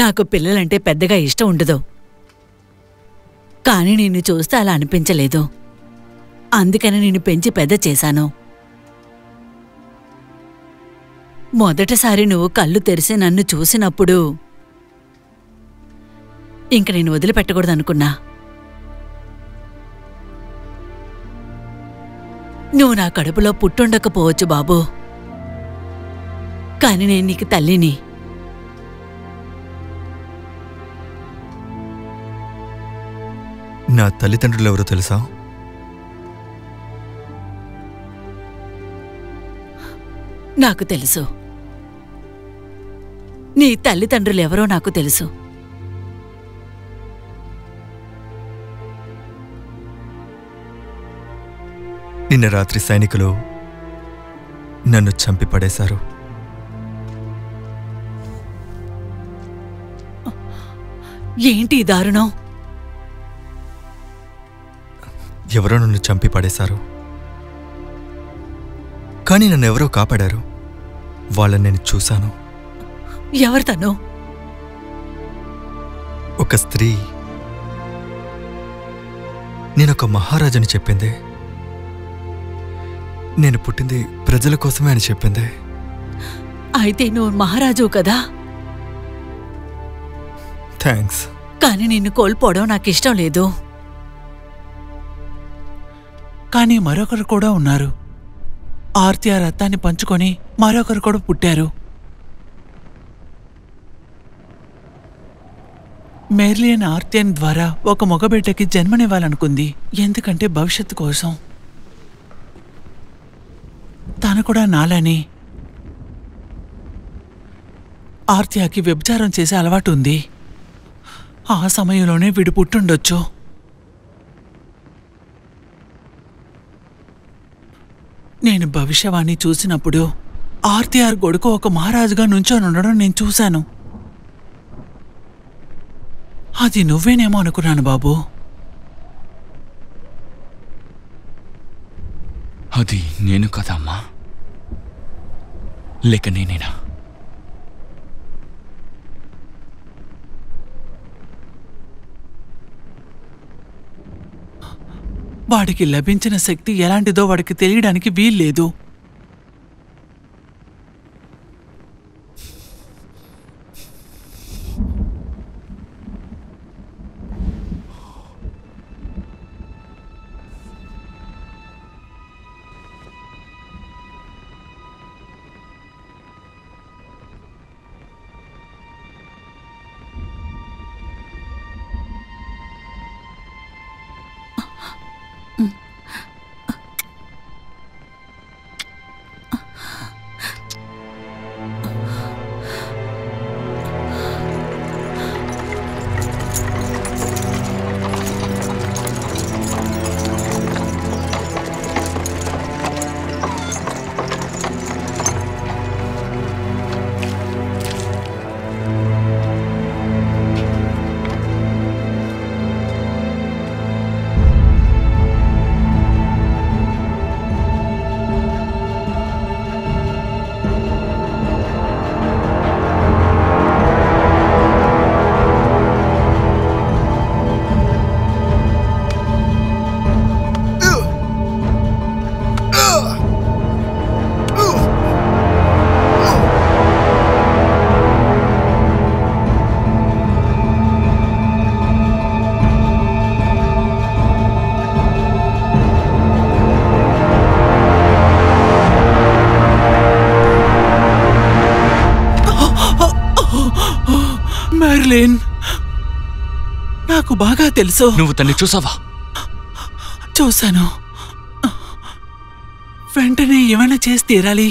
నాకు పిల్లలంటే పెద్దగా ఇష్టం ఉండదు, కానీ నిన్ను చూస్తే అలా అనిపించలేదు. అందుకని నిన్ను పెంచి పెద్ద చేశాను. మొదటిసారి నువ్వు కళ్ళు తెరిసి నన్ను చూసినప్పుడు ఇంక నేను వదిలిపెట్టకూడదనుకున్నా. నువ్వు నా కడుపులో పుట్టుండకపోవచ్చు బాబూ, కాని నేను నీకు తల్లిని. నా తల్లిదండ్రులు ఎవరో తెలుసా? నాకు తెలుసు. నీ తల్లిదండ్రులెవరో నాకు తెలుసు. నిన్న రాత్రి సైనికులు నన్ను చంపి పడేశారు. ఏంటి దారుణం? ఎవరో నన్ను చంపి పడేశారు, కానీ నన్నెవరో కాపాడారు. వాళ్ళని నేను చూశాను. ఎవరు తను? ఒక స్త్రీ నేనొక మహారాజని చెప్పింది. నేను పుట్టింది ప్రజల కోసమే అని చెప్పింది. అయితే నువ్వు మహారాజు కదా? థ్యాంక్స్. కానీ నిన్ను కోల్పోవడం నాకిష్టం లేదు. కానీ మరొకరు కూడా ఉన్నారు. ఆర్తి ఆ రక్తాన్ని పంచుకొని మరొకరు కూడా పుట్టారు. మెర్లియన్ ఆర్తియన్ ద్వారా ఒక మగబిడ్డకి జన్మనివ్వాలనుకుంది. ఎందుకంటే భవిష్యత్తు కోసం. తను కూడా నాలని ఆర్తియాకి వ్యభిచారం చేసే అలవాటు ఉంది. ఆ సమయంలోనే వీడు పుట్టుండొచ్చు. నేను భవిష్యవాణి చూసినప్పుడు ఆర్తిఆర్ కొడుకు ఒక మహారాజుగా నుంచొని ఉండడం నేను చూశాను. అది నువ్వేనేమో అనుకున్నాను బాబు. అది నేను కదమ్మా, లేక నేనేనా? వాడికి లభించిన శక్తి ఎలాంటిదో వాడికి తెలియడానికి వీల్లేదు. నాకు బాగా తెలుసు. నువ్వు తన్ని చూసావా? చూశాను. వెంటనే ఏమైనా చేసి తీరాలి.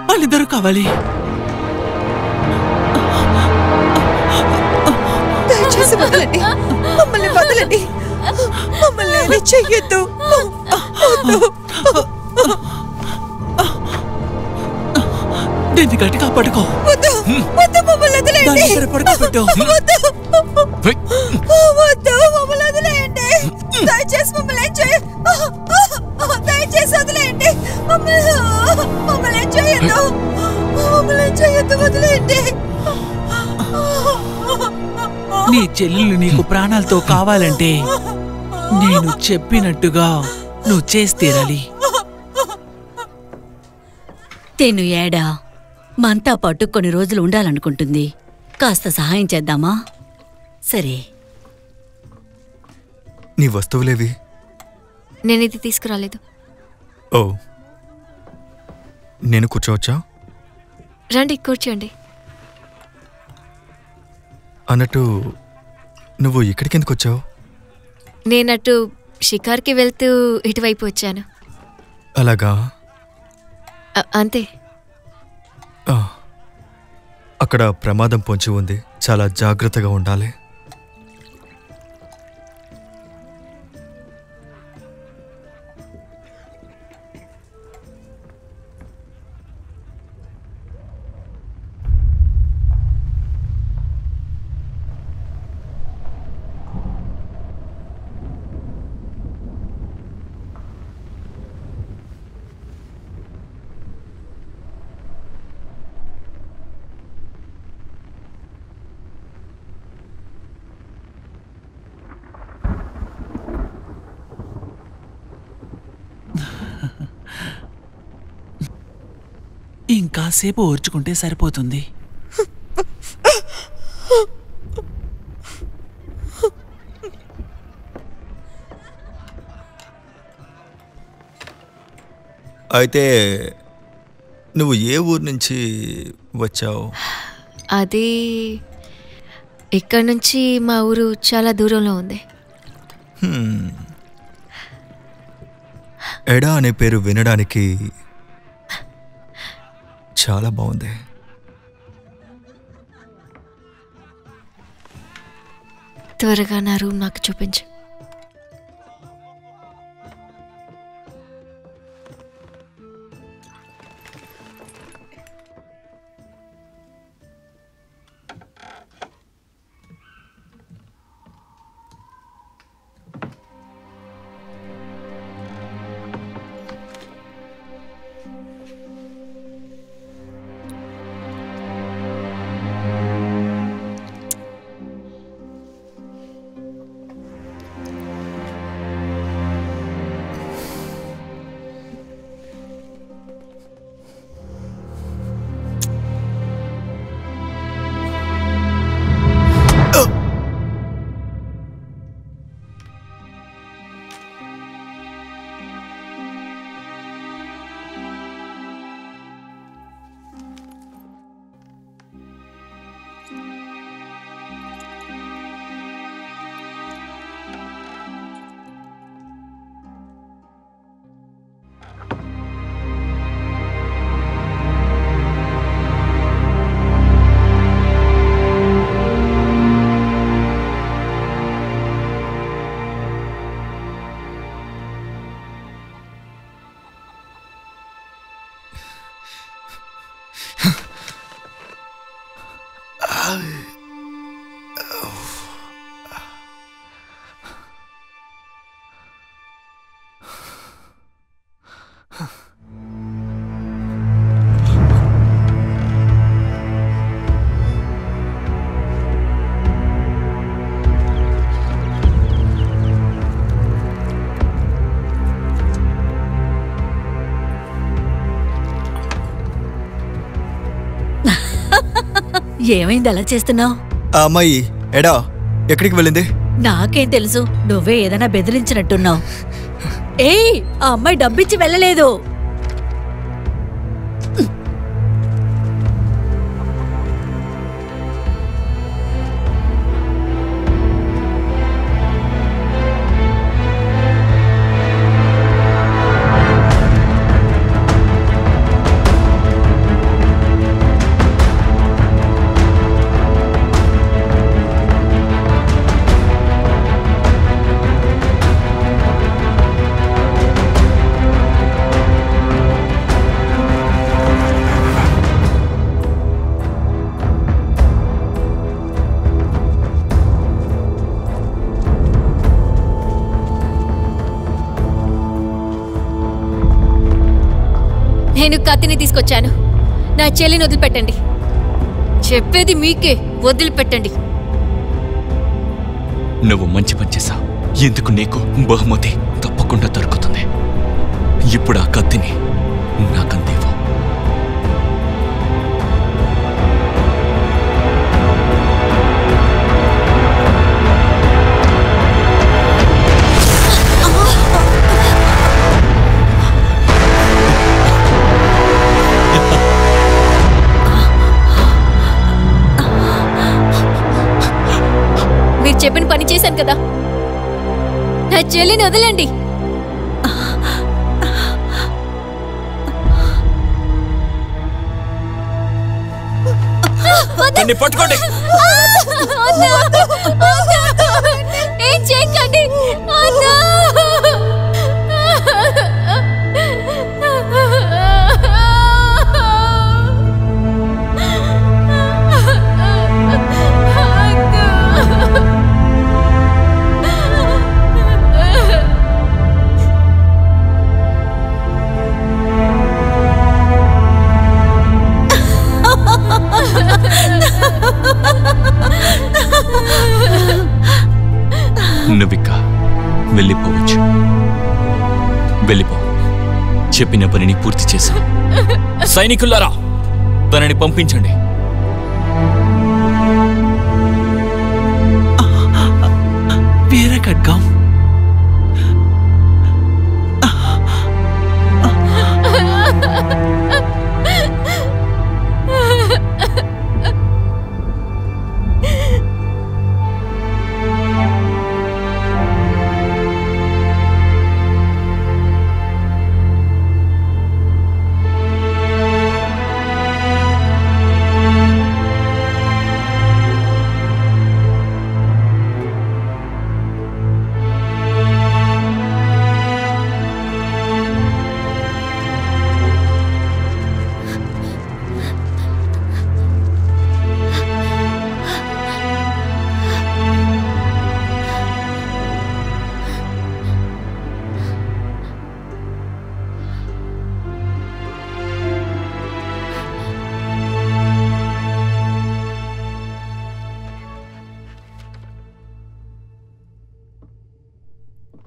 వాళ్ళిద్దరూ కావాలి. దయచేసి వదలండి, మమ్మల్ని వదలండి, మమ్మల్ని ఏమీ చెయ్యొద్దు. దీన్ని గట్టిగా పట్టుకో. వద్దు, వద్దు, మమ్మల్ని వదిలేయండి. పడుకోబెట్టు. వద్దు, మమ్మల్ని వదిలేయండి. దయచేసి మమ్మల్ని ఏం చేయ, దయచేసి వదిలేయండి. మమ్మల్ని ఏం చేయొద్దు, మమ్మల్ని ఏం చేయొద్దు, వదిలేయండి. నీ చెల్లెలు నీకు ప్రాణాలతో కావాలంటే నేను చెప్పినట్టుగా నువ్వు చేసి తీరాలి. తెను ఏడా మంతా పట్టు కొన్ని రోజులు ఉండాలనుకుంటుంది. కాస్త సహాయం చేద్దామా? సరే. నీ వస్తువులేవి? నేనిది తీసుకురాలేదు. ఓ, నేను కూర్చోవచ్చా? రండి, కూర్చోండి. అన్నట్టు నువ్వు ఇక్కడికి ఎందుకు వచ్చావు? నేనట్టు షికార్కి వెళ్తూ ఇటువైపు వచ్చాను. అలాగా? అంతే. అక్కడ ప్రమాదం పొంచి ఉంది, చాలా జాగ్రత్తగా ఉండాలి. ఇంకాసేపు ఓర్చుకుంటే సరిపోతుంది. అయితే నువ్వు ఏ ఊరు నుంచి వచ్చావు? అది ఇక్కడ నుంచి మా ఊరు చాలా దూరంలో ఉంది. ఎడా అనే పేరు వినడానికి చాలా బాగుంది. త్వరగా నా రూమ్ నాకు చూపించు. ఏమైంది అలా చేస్తున్నావు? ఆ అమ్మాయి ఎడా ఎక్కడికి వెళ్ళింది? నాకేం తెలుసు, నువ్వే ఏదైనా బెదిరించినట్టున్నావు. ఏయ్, ఆ అమ్మాయి డబ్బిచ్చి వెళ్ళలేదు. నేను కత్తిని తీసుకొచ్చాను. నా చెల్లిని వదిలిపెట్టండి. చెప్పేది మీకే, వదిలిపెట్టండి. నువ్వు మంచి పని చేశావు. ఎందుకు నీకు బహుమతి తప్పకుండా దొరుకుతుంది. ఇప్పుడు ఆ కత్తిని నాకందేవు. మీరు చెప్పిన పని చేశాను కదా, నా చెల్లిని వదలండి. వాడిని పట్టుకోండి. ఏం చేయకండి. నువ్విక వెళ్ళిపోవచ్చు. వెళ్ళిపో. చెప్పిన పనిని పూర్తి చేశాం. సైనికులారా, తనని పంపించండి. వీర ఖడ్గం,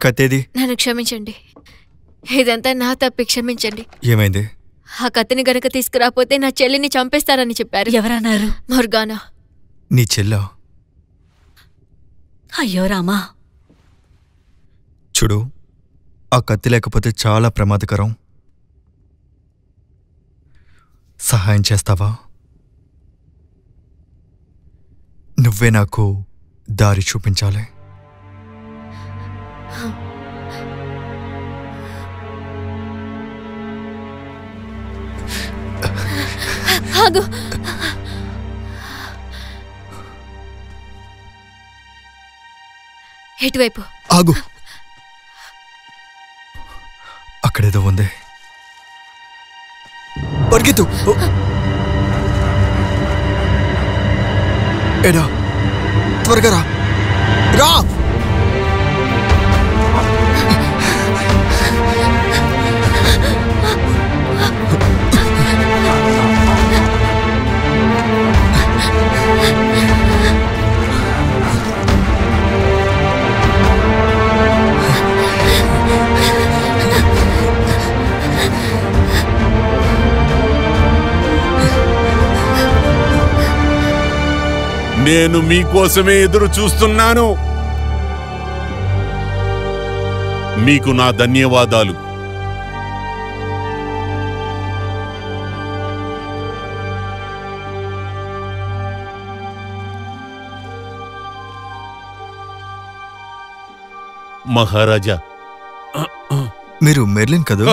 కత్తేది? నన్ను క్షమించండి. ఇదంతా నా తప్పి, క్షమించండి. ఏమైంది? ఆ కత్తిని గనక తీసుకురాపోతే నా చెల్లిని చంపేస్తారని చెప్పారు. ఎవరన్నారు? మొర్గానా. నీ చెల్ల? అయ్యో రామా. చూడు, ఆ కత్తి లేకపోతే చాలా ప్రమాదకరం. సహాయం చేస్తావా? నువ్వే నాకు దారి చూపించాలి. ఆగు. ఎటువైపు? ఆగు. అక్కడేదో ఉంది. పరిగెత్తు. ఏడా, త్వరగా రా. రా. నేను మీకోసమే ఎదురు చూస్తున్నాను. మీకు నా ధన్యవాదాలు. మహారాజా, మీరు మెర్లిన్ కదూ?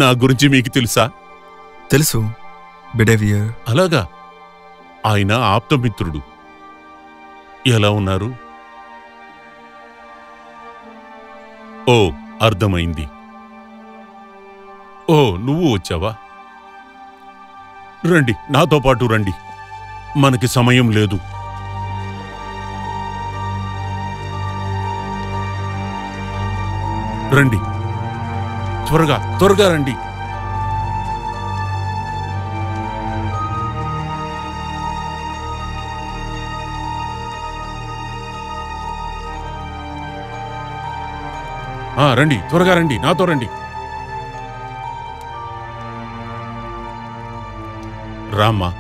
నా గురించి మీకు తెలుసా? తెలుసు, బిడేవియర్. అలాగా? ఆయన ఆప్తమిత్రుడు. ఎలా ఉన్నారు? ఓ, అర్థమైంది. ఓ, నువ్వు వచ్చావా? రండి, నాతో పాటు రండి. మనకి సమయం లేదు. రండి, త్వరగా త్వరగా రండి. రండి, త్వరగా రండి, నాతో రండి. రామ్మా,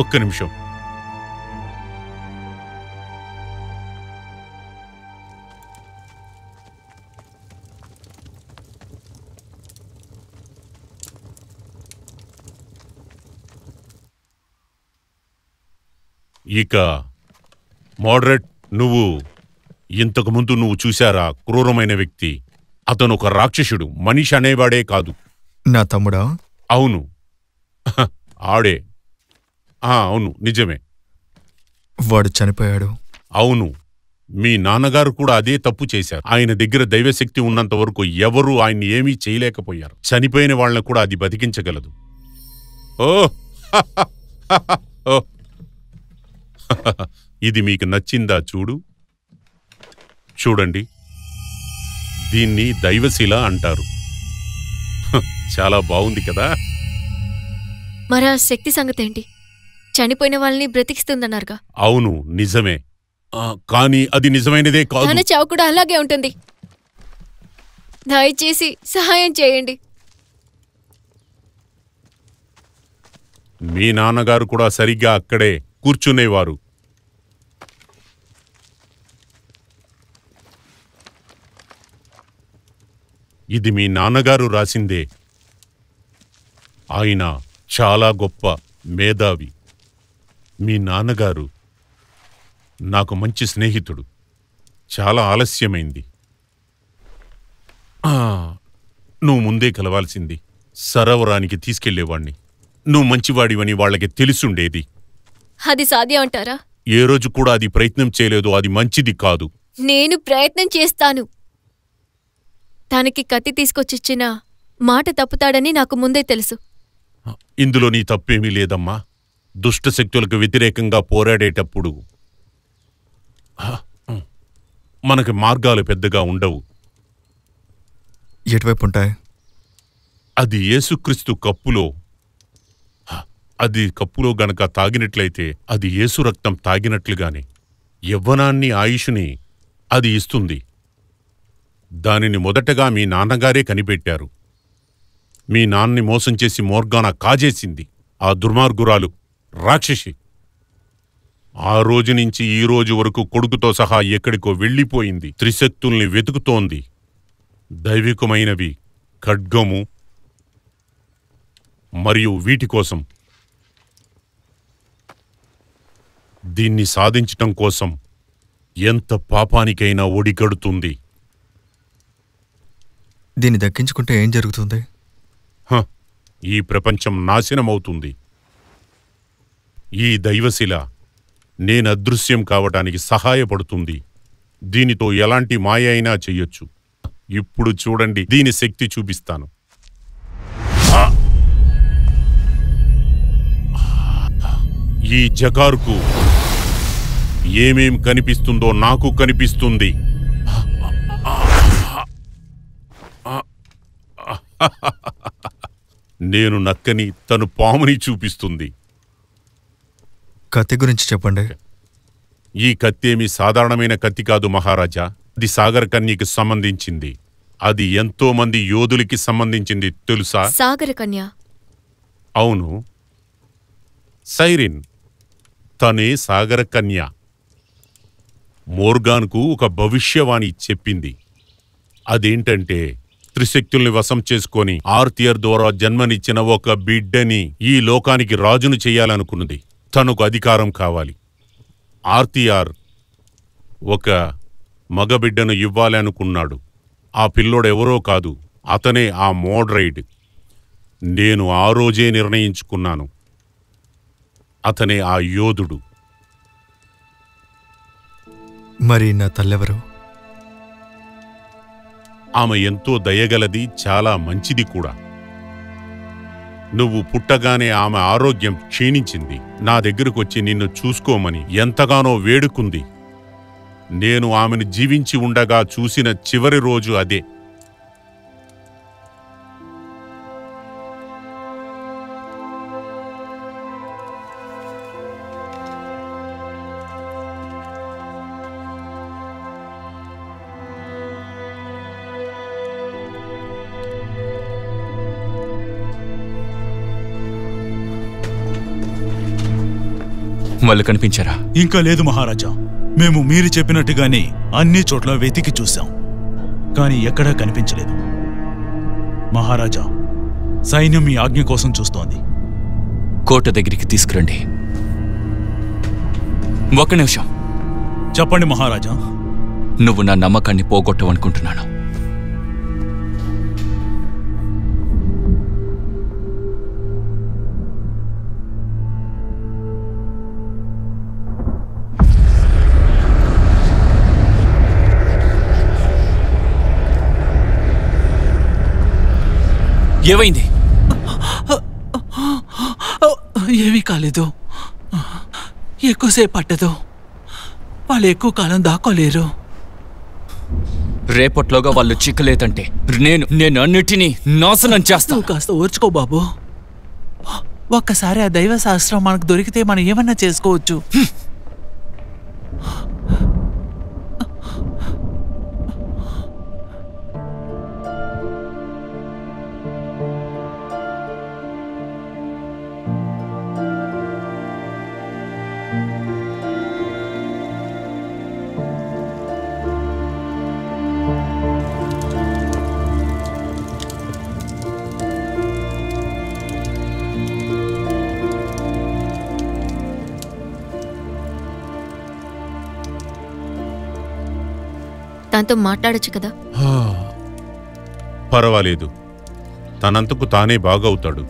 ఒక్క నిమిషం. ఇక మోడరేట్, నువ్వు ఇంతకుముందు నువ్వు చూశారా క్రూరమైన వ్యక్తి? అతను ఒక రాక్షసుడు, మనిషి అనేవాడే కాదు. నా తమ్ముడా? అవును, ఆడే. అవును, నిజమే. వాడు చనిపోయాడు. అవును, మీ నాన్నగారు కూడా అదే తప్పు చేశారు. ఆయన దగ్గర దైవశక్తి ఉన్నంత వరకు ఎవరూ ఆయన్ని ఏమీ చేయలేకపోయారు. చనిపోయిన వాళ్ళని కూడా అది బతికించగలదు. ఓ ఓ ఇది మీకు నచ్చిందా? చూడండి, దీన్ని దైవశిల అంటారు. చాలా బాగుంది కదా. మరా శక్తి సంగతేంటి? చనిపోయిన వాళ్ళని బ్రతికిస్తుందన్నారుగా. అవును, నిజమే. కానీ అది నిజమైనదే కాదు. తన చావు కూడా అలాగే ఉంటుంది. దయచేసి సహాయం చేయండి. మీ నాన్నగారు కూడా సరిగ్గా అక్కడే కూర్చునేవారు. ఇది మీ నాన్నగారు రాసిందే. ఆయన చాలా గొప్ప మేధావి. మీ నాన్నగారు నాకు మంచి స్నేహితుడు. చాలా ఆలస్యమైంది. నువ్వు ముందే కలవాల్సింది. సరోవరానికి తీసుకెళ్లేవాణ్ణి. నువ్వు మంచివాడివని వాళ్ళకి తెలుసుండేది. అది సాధ్యం అంటారా? ఏ రోజు కూడా అది ప్రయత్నం చేయలేదు. అది మంచిది కాదు. నేను ప్రయత్నం చేస్తాను. తనకి కత్తి తీసుకొచ్చిచ్చిన మాట తప్పుతాడని నాకు ముందే తెలుసు. ఇందులో నీ తప్పేమీ లేదమ్మా. దుష్టశక్తులకు వ్యతిరేకంగా పోరాడేటప్పుడు మనకి మార్గాలు పెద్దగా ఉండవు. ఎటువైపు ఉంటాయి? అది యేసుక్రీస్తు కప్పులో గనక తాగినట్లయితే అది యేసు రక్తం తాగినట్లుగానే యవ్వనాన్ని, ఆయుషుని అది ఇస్తుంది. దానిని మొదటగా మీ నాన్నగారే కనిపెట్టారు. మీ నాన్నని మోసం చేసి మోర్గానా కాజేసింది. ఆ దుర్మార్గురాలు, రాక్షసి. ఆ రోజు నుంచి ఈ రోజు వరకు కొడుకుతో సహా ఎక్కడికో వెళ్ళిపోయింది. త్రిశక్తుల్ని వెతుకుతోంది. దైవికమైనవి ఖడ్గము మరియు వీటి కోసం. దీన్ని సాధించటం కోసం ఎంత పాపానికైనా ఒడిగడుతుంది. దీన్ని దక్కించుకుంటే ఏం జరుగుతుంది? ఈ ప్రపంచం నాశనమవుతుంది. ఈ దైవశిల నేను అదృశ్యం కావటానికి సహాయపడుతుంది. దీనితో ఎలాంటి మాయ అయినా చెయ్యొచ్చు. ఇప్పుడు చూడండి, దీని శక్తి చూపిస్తాను. ఈ జకారుకు ఏమేం కనిపిస్తుందో నాకు కనిపిస్తుంది. నేను నక్కని, తను పాముని చూపిస్తుంది. కత్తి గురించి చెప్పండి. ఈ కత్తేమి సాధారణమైన కత్తి కాదు మహారాజా. అది సాగర కన్యకి సంబంధించింది. అది ఎంతో మంది యోధులకి సంబంధించింది, తెలుసా? సాగర కన్య? అవును, సైరిన్. తనే సాగర కన్య. మోర్గాన్కు ఒక భవిష్యవాణి చెప్పింది. అదేంటంటే, త్రిశక్తుల్ని వశం చేసుకొని ఆర్తియర్ ద్వారా జన్మనిచ్చిన ఒక బిడ్డని ఈ లోకానికి రాజును చెయ్యాలనుకున్నది. తనకు అధికారం కావాలి. ఆర్తియార్ ఒక మగబిడ్డను ఇవ్వాలి అనుకున్నాడు. ఆ పిల్లోడెవరో కాదు, అతనే ఆ మోడ్రైడ్. నేను ఆ రోజే నిర్ణయించుకున్నాను. అతనే ఆ యోధుడు. మరి నా తల్లెవరు? ఆమె ఎంతో దయగలది, చాలా మంచిది కూడా. నువ్వు పుట్టగానే ఆమె ఆరోగ్యం క్షీణించింది. నా దగ్గరకొచ్చి నిన్ను చూసుకోమని ఎంతగానో వేడుకుంది. నేను ఆమెను జీవించి ఉండగా చూసిన చివరి రోజు అదే. వాళ్ళు కనిపించారా? ఇంకా లేదు మహారాజా. మేము మీరు చెప్పినట్టుగానే అన్ని చోట్ల వెతికి చూశాం, కానీ ఎక్కడా కనిపించలేదు. మహారాజా, సైన్యం మీ ఆజ్ఞ కోసం చూస్తోంది. కోట దగ్గరికి తీసుకురండి. ఒక్క నిమిషం. చెప్పండి మహారాజా. నువ్వు నా నమ్మకాన్ని పోగొట్టవనుకుంటున్నాను. ఏమైంది? ఏమీ కాలేదు. ఎక్కువసేపు పట్టదు. వాళ్ళు ఎక్కువ కాలం దాక్కోలేరు. రేపట్లోగా వాళ్ళు చిక్కలేదంటే నేను అన్నిటినీ నాశనం చేస్తాను. నువ్వు కాస్త ఓర్చుకో బాబు. ఒక్కసారి ఆ దైవ శాస్త్రం మనకు దొరికితే మనం ఏమన్నా చేసుకోవచ్చు. దాంతో మాట్లాడొచ్చు కదా. పర్వాలేదు, తనంతకు తానే బాగవుతాడు.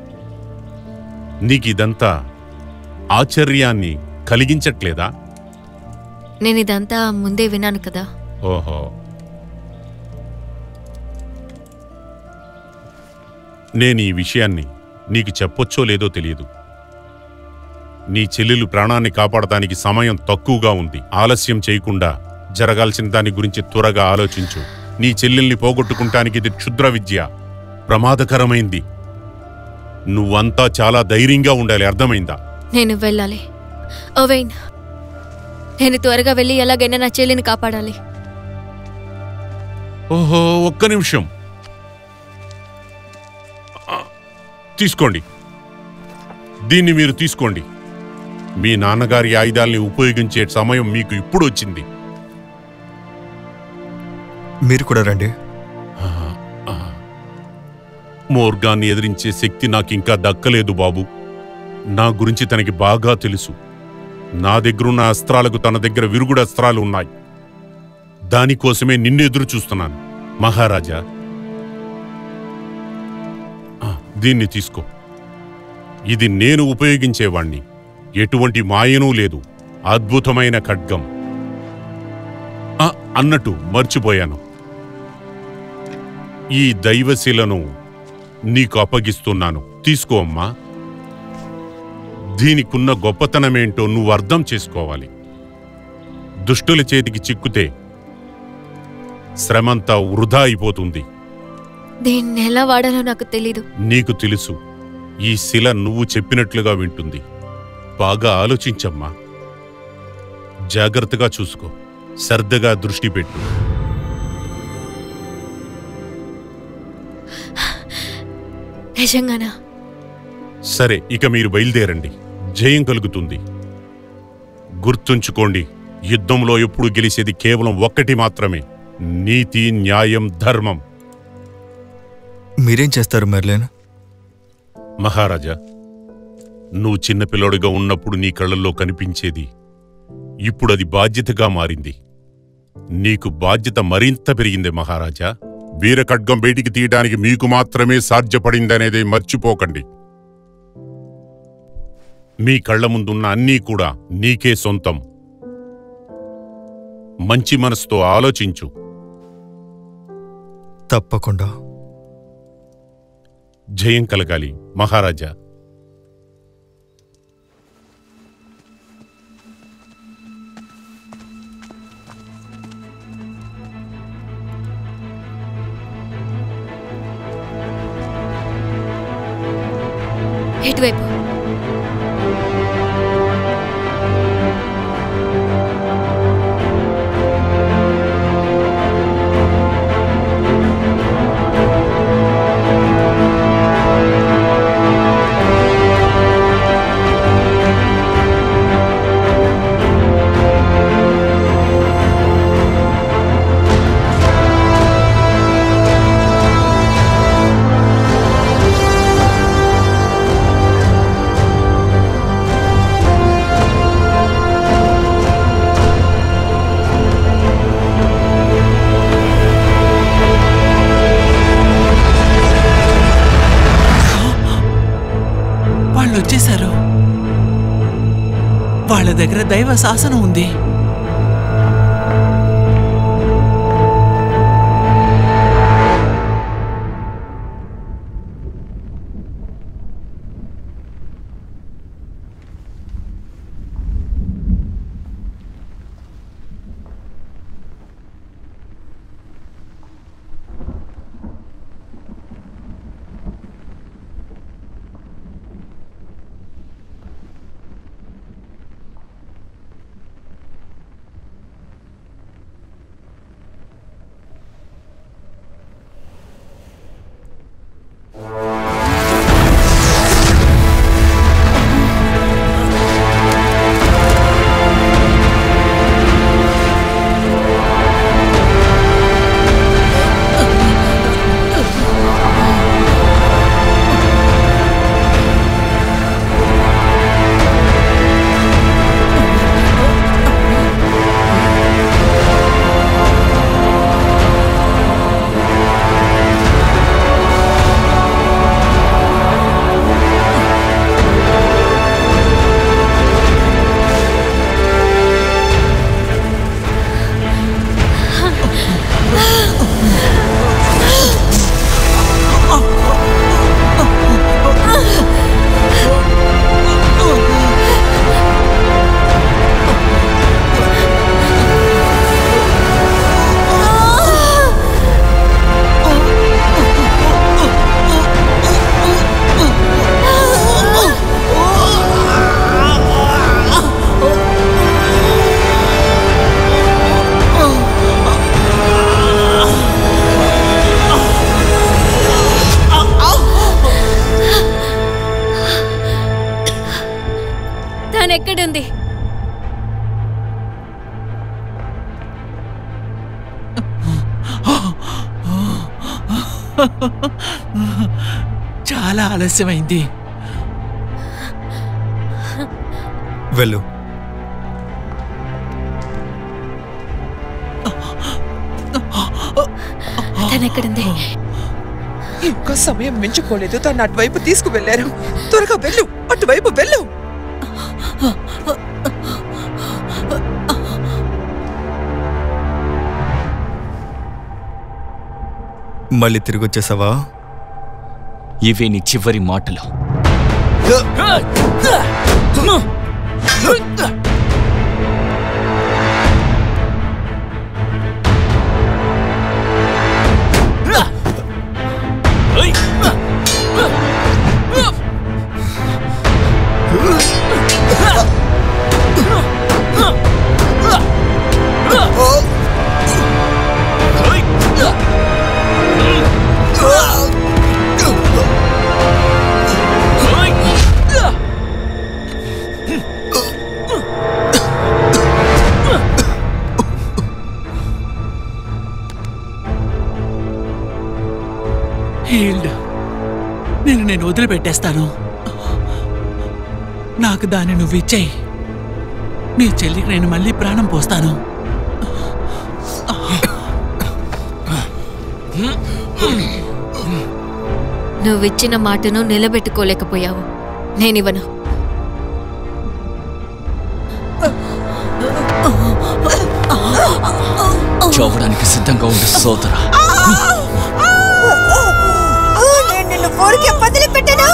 నీకిదంతా ఆశ్చర్యాన్ని కలిగించట్లేదా? నేనిదంతా ముందే విన్నాను కదా. ఓహో, నేను ఈ విషయాన్ని నీకు చెప్పొచ్చో లేదో తెలియదు. నీ చెల్లెలు ప్రాణాన్ని కాపాడటానికి సమయం తక్కువగా ఉంది. ఆలస్యం చేయకుండా జరగాల్సిన దాని గురించి త్వరగా ఆలోచించు. నీ చెల్లెల్ని పోగొట్టుకుంటానికి ఇది క్షుద్ర విద్య, ప్రమాదకరమైంది. నువ్వంతా చాలా ధైర్యంగా ఉండాలి, అర్థమైందా? నేను వెళ్ళాలి. ఓవెయిన్, నేను త్వరగా వెళ్ళి ఎలాగైనా నా చెల్లిని కాపాడాలి. ఓహో, ఒక్క నిమిషం. తీసుకోండి, దీన్ని మీరు తీసుకోండి. మీ నాన్నగారి ఆయుధాల్ని ఉపయోగించే సమయం మీకు ఇప్పుడు వచ్చింది. మీరు కూడా రండి. మోర్గాన్ని ఎదిరించే శక్తి నాకింకా దక్కలేదు బాబు. నా గురించి తనకి బాగా తెలుసు. నా దగ్గరున్న అస్త్రాలకు తన దగ్గర విరుగుడు అస్త్రాలు ఉన్నాయి. దానికోసమే నిన్ను ఎదురు చూస్తున్నాను. మహారాజా, దీన్ని తీసుకో. ఇది నేను ఉపయోగించేవాణ్ణి. ఎటువంటి మాయనూ లేదు. అద్భుతమైన ఖడ్గం. అన్నట్టు మర్చిపోయాను, ఈ దైవశిలను నీకు అప్పగిస్తున్నాను. తీసుకో అమ్మా. దీనికున్న గొప్పతనమేంటో నువ్వు అర్థం చేసుకోవాలి. దుష్టుల చేతికి చిక్కుతే శ్రమంతా వృధా అయిపోతుంది. దీన్ని ఎలా వాడాలో నాకు తెలీదు. నీకు తెలుసు. ఈ శిల నువ్వు చెప్పినట్లుగా వింటుంది. బాగా ఆలోచించమ్మా. జాగ్రత్తగా చూసుకో. శ్రద్ధగా దృష్టి పెట్టు. నిజంగానా? సరే, ఇక మీరు బయలుదేరండి. జయం కలుగుతుంది. గుర్తుంచుకోండి, యుద్ధంలో ఎప్పుడు గెలిచేది కేవలం ఒక్కటి మాత్రమే: నీతి, న్యాయం, ధర్మం. మీరేం చేస్తారు మెర్లిన్? మహారాజా, నువ్వు చిన్నపిల్లోడిగా ఉన్నప్పుడు నీ కళ్ళల్లో కనిపించేది ఇప్పుడు అది బాధ్యతగా మారింది. నీకు బాధ్యత మరింత పెరిగింది మహారాజా. వీరఖడ్గం బయటికి తీయడానికి మీకు మాత్రమే సాధ్యపడిందనేది మర్చిపోకండి. మీ కళ్ల ముందున్న అన్నీ కూడా నీకే సొంతం. మంచి మనసుతో ఆలోచించు. తప్పకుండా. జయం కలగాలి మహారాజా. ఇటువైపు. వచ్చేశారు. వాళ్ళ దగ్గర దైవ శాసనం ఉంది. తనెక్కడుంది? చాలా ఆలస్యమైంది. వెళ్ళు. తనెక్కడుంది? ఇంకా సమయం మించుకోలేదు. తను అటువైపు తీసుకువెళ్లారు. త్వరగా వెళ్ళు, అటువైపు వెళ్ళు. మళ్ళీ తిరిగి వచ్చేసావా? ఇవే నీ చివరి మాటలు. హీల్డ్. నేను వదిలిపెట్టేస్తాను. నాకు దాన్ని నువ్వు ఇచ్చేయి. నీ చెల్లికి నేను మళ్ళీ ప్రాణం పోస్తాను. నువ్విచ్చిన మాటను నిలబెట్టుకోలేకపోయావు. నేనివ్వను. చావడానికి సిద్ధంగా ఉండే సోదరా. నేను నిన్ను ఊరికే వదిలిపెట్టను.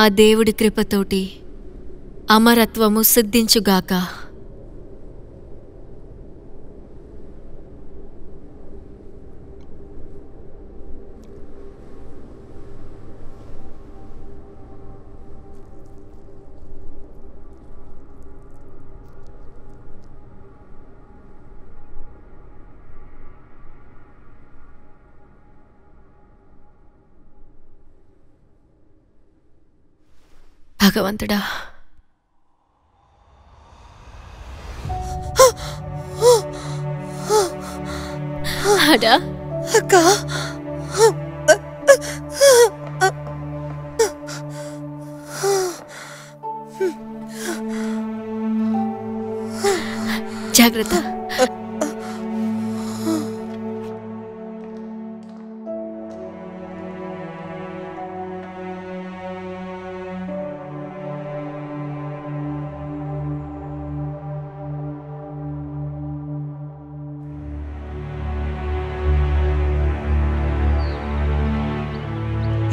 ఆ దేవుడి కృపతోటి అమరత్వము సిద్ధించుగాక. భగవంతుడా, అడా అక్క, జాగ్రత్త.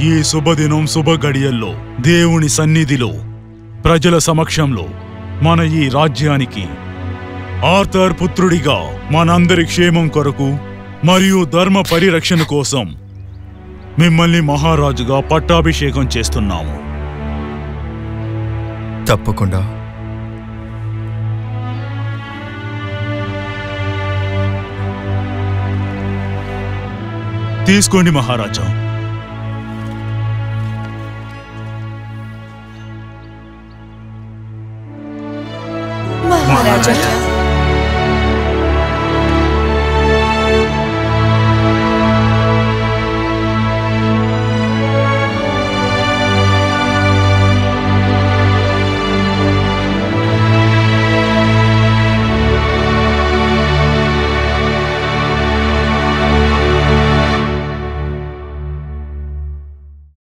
ఈ శుభదినం శుభ గడియల్లో దేవుని సన్నిధిలో ప్రజల సమక్షంలో మన ఈ రాజ్యానికి ఆర్థర్ పుత్రుడిగా మనందరి క్షేమం కొరకు మరియు ధర్మ పరిరక్షణ కోసం మిమ్మల్ని మహారాజుగా పట్టాభిషేకం చేస్తున్నాము. తప్పకుండా. తీసుకోండి మహారాజా. రాజా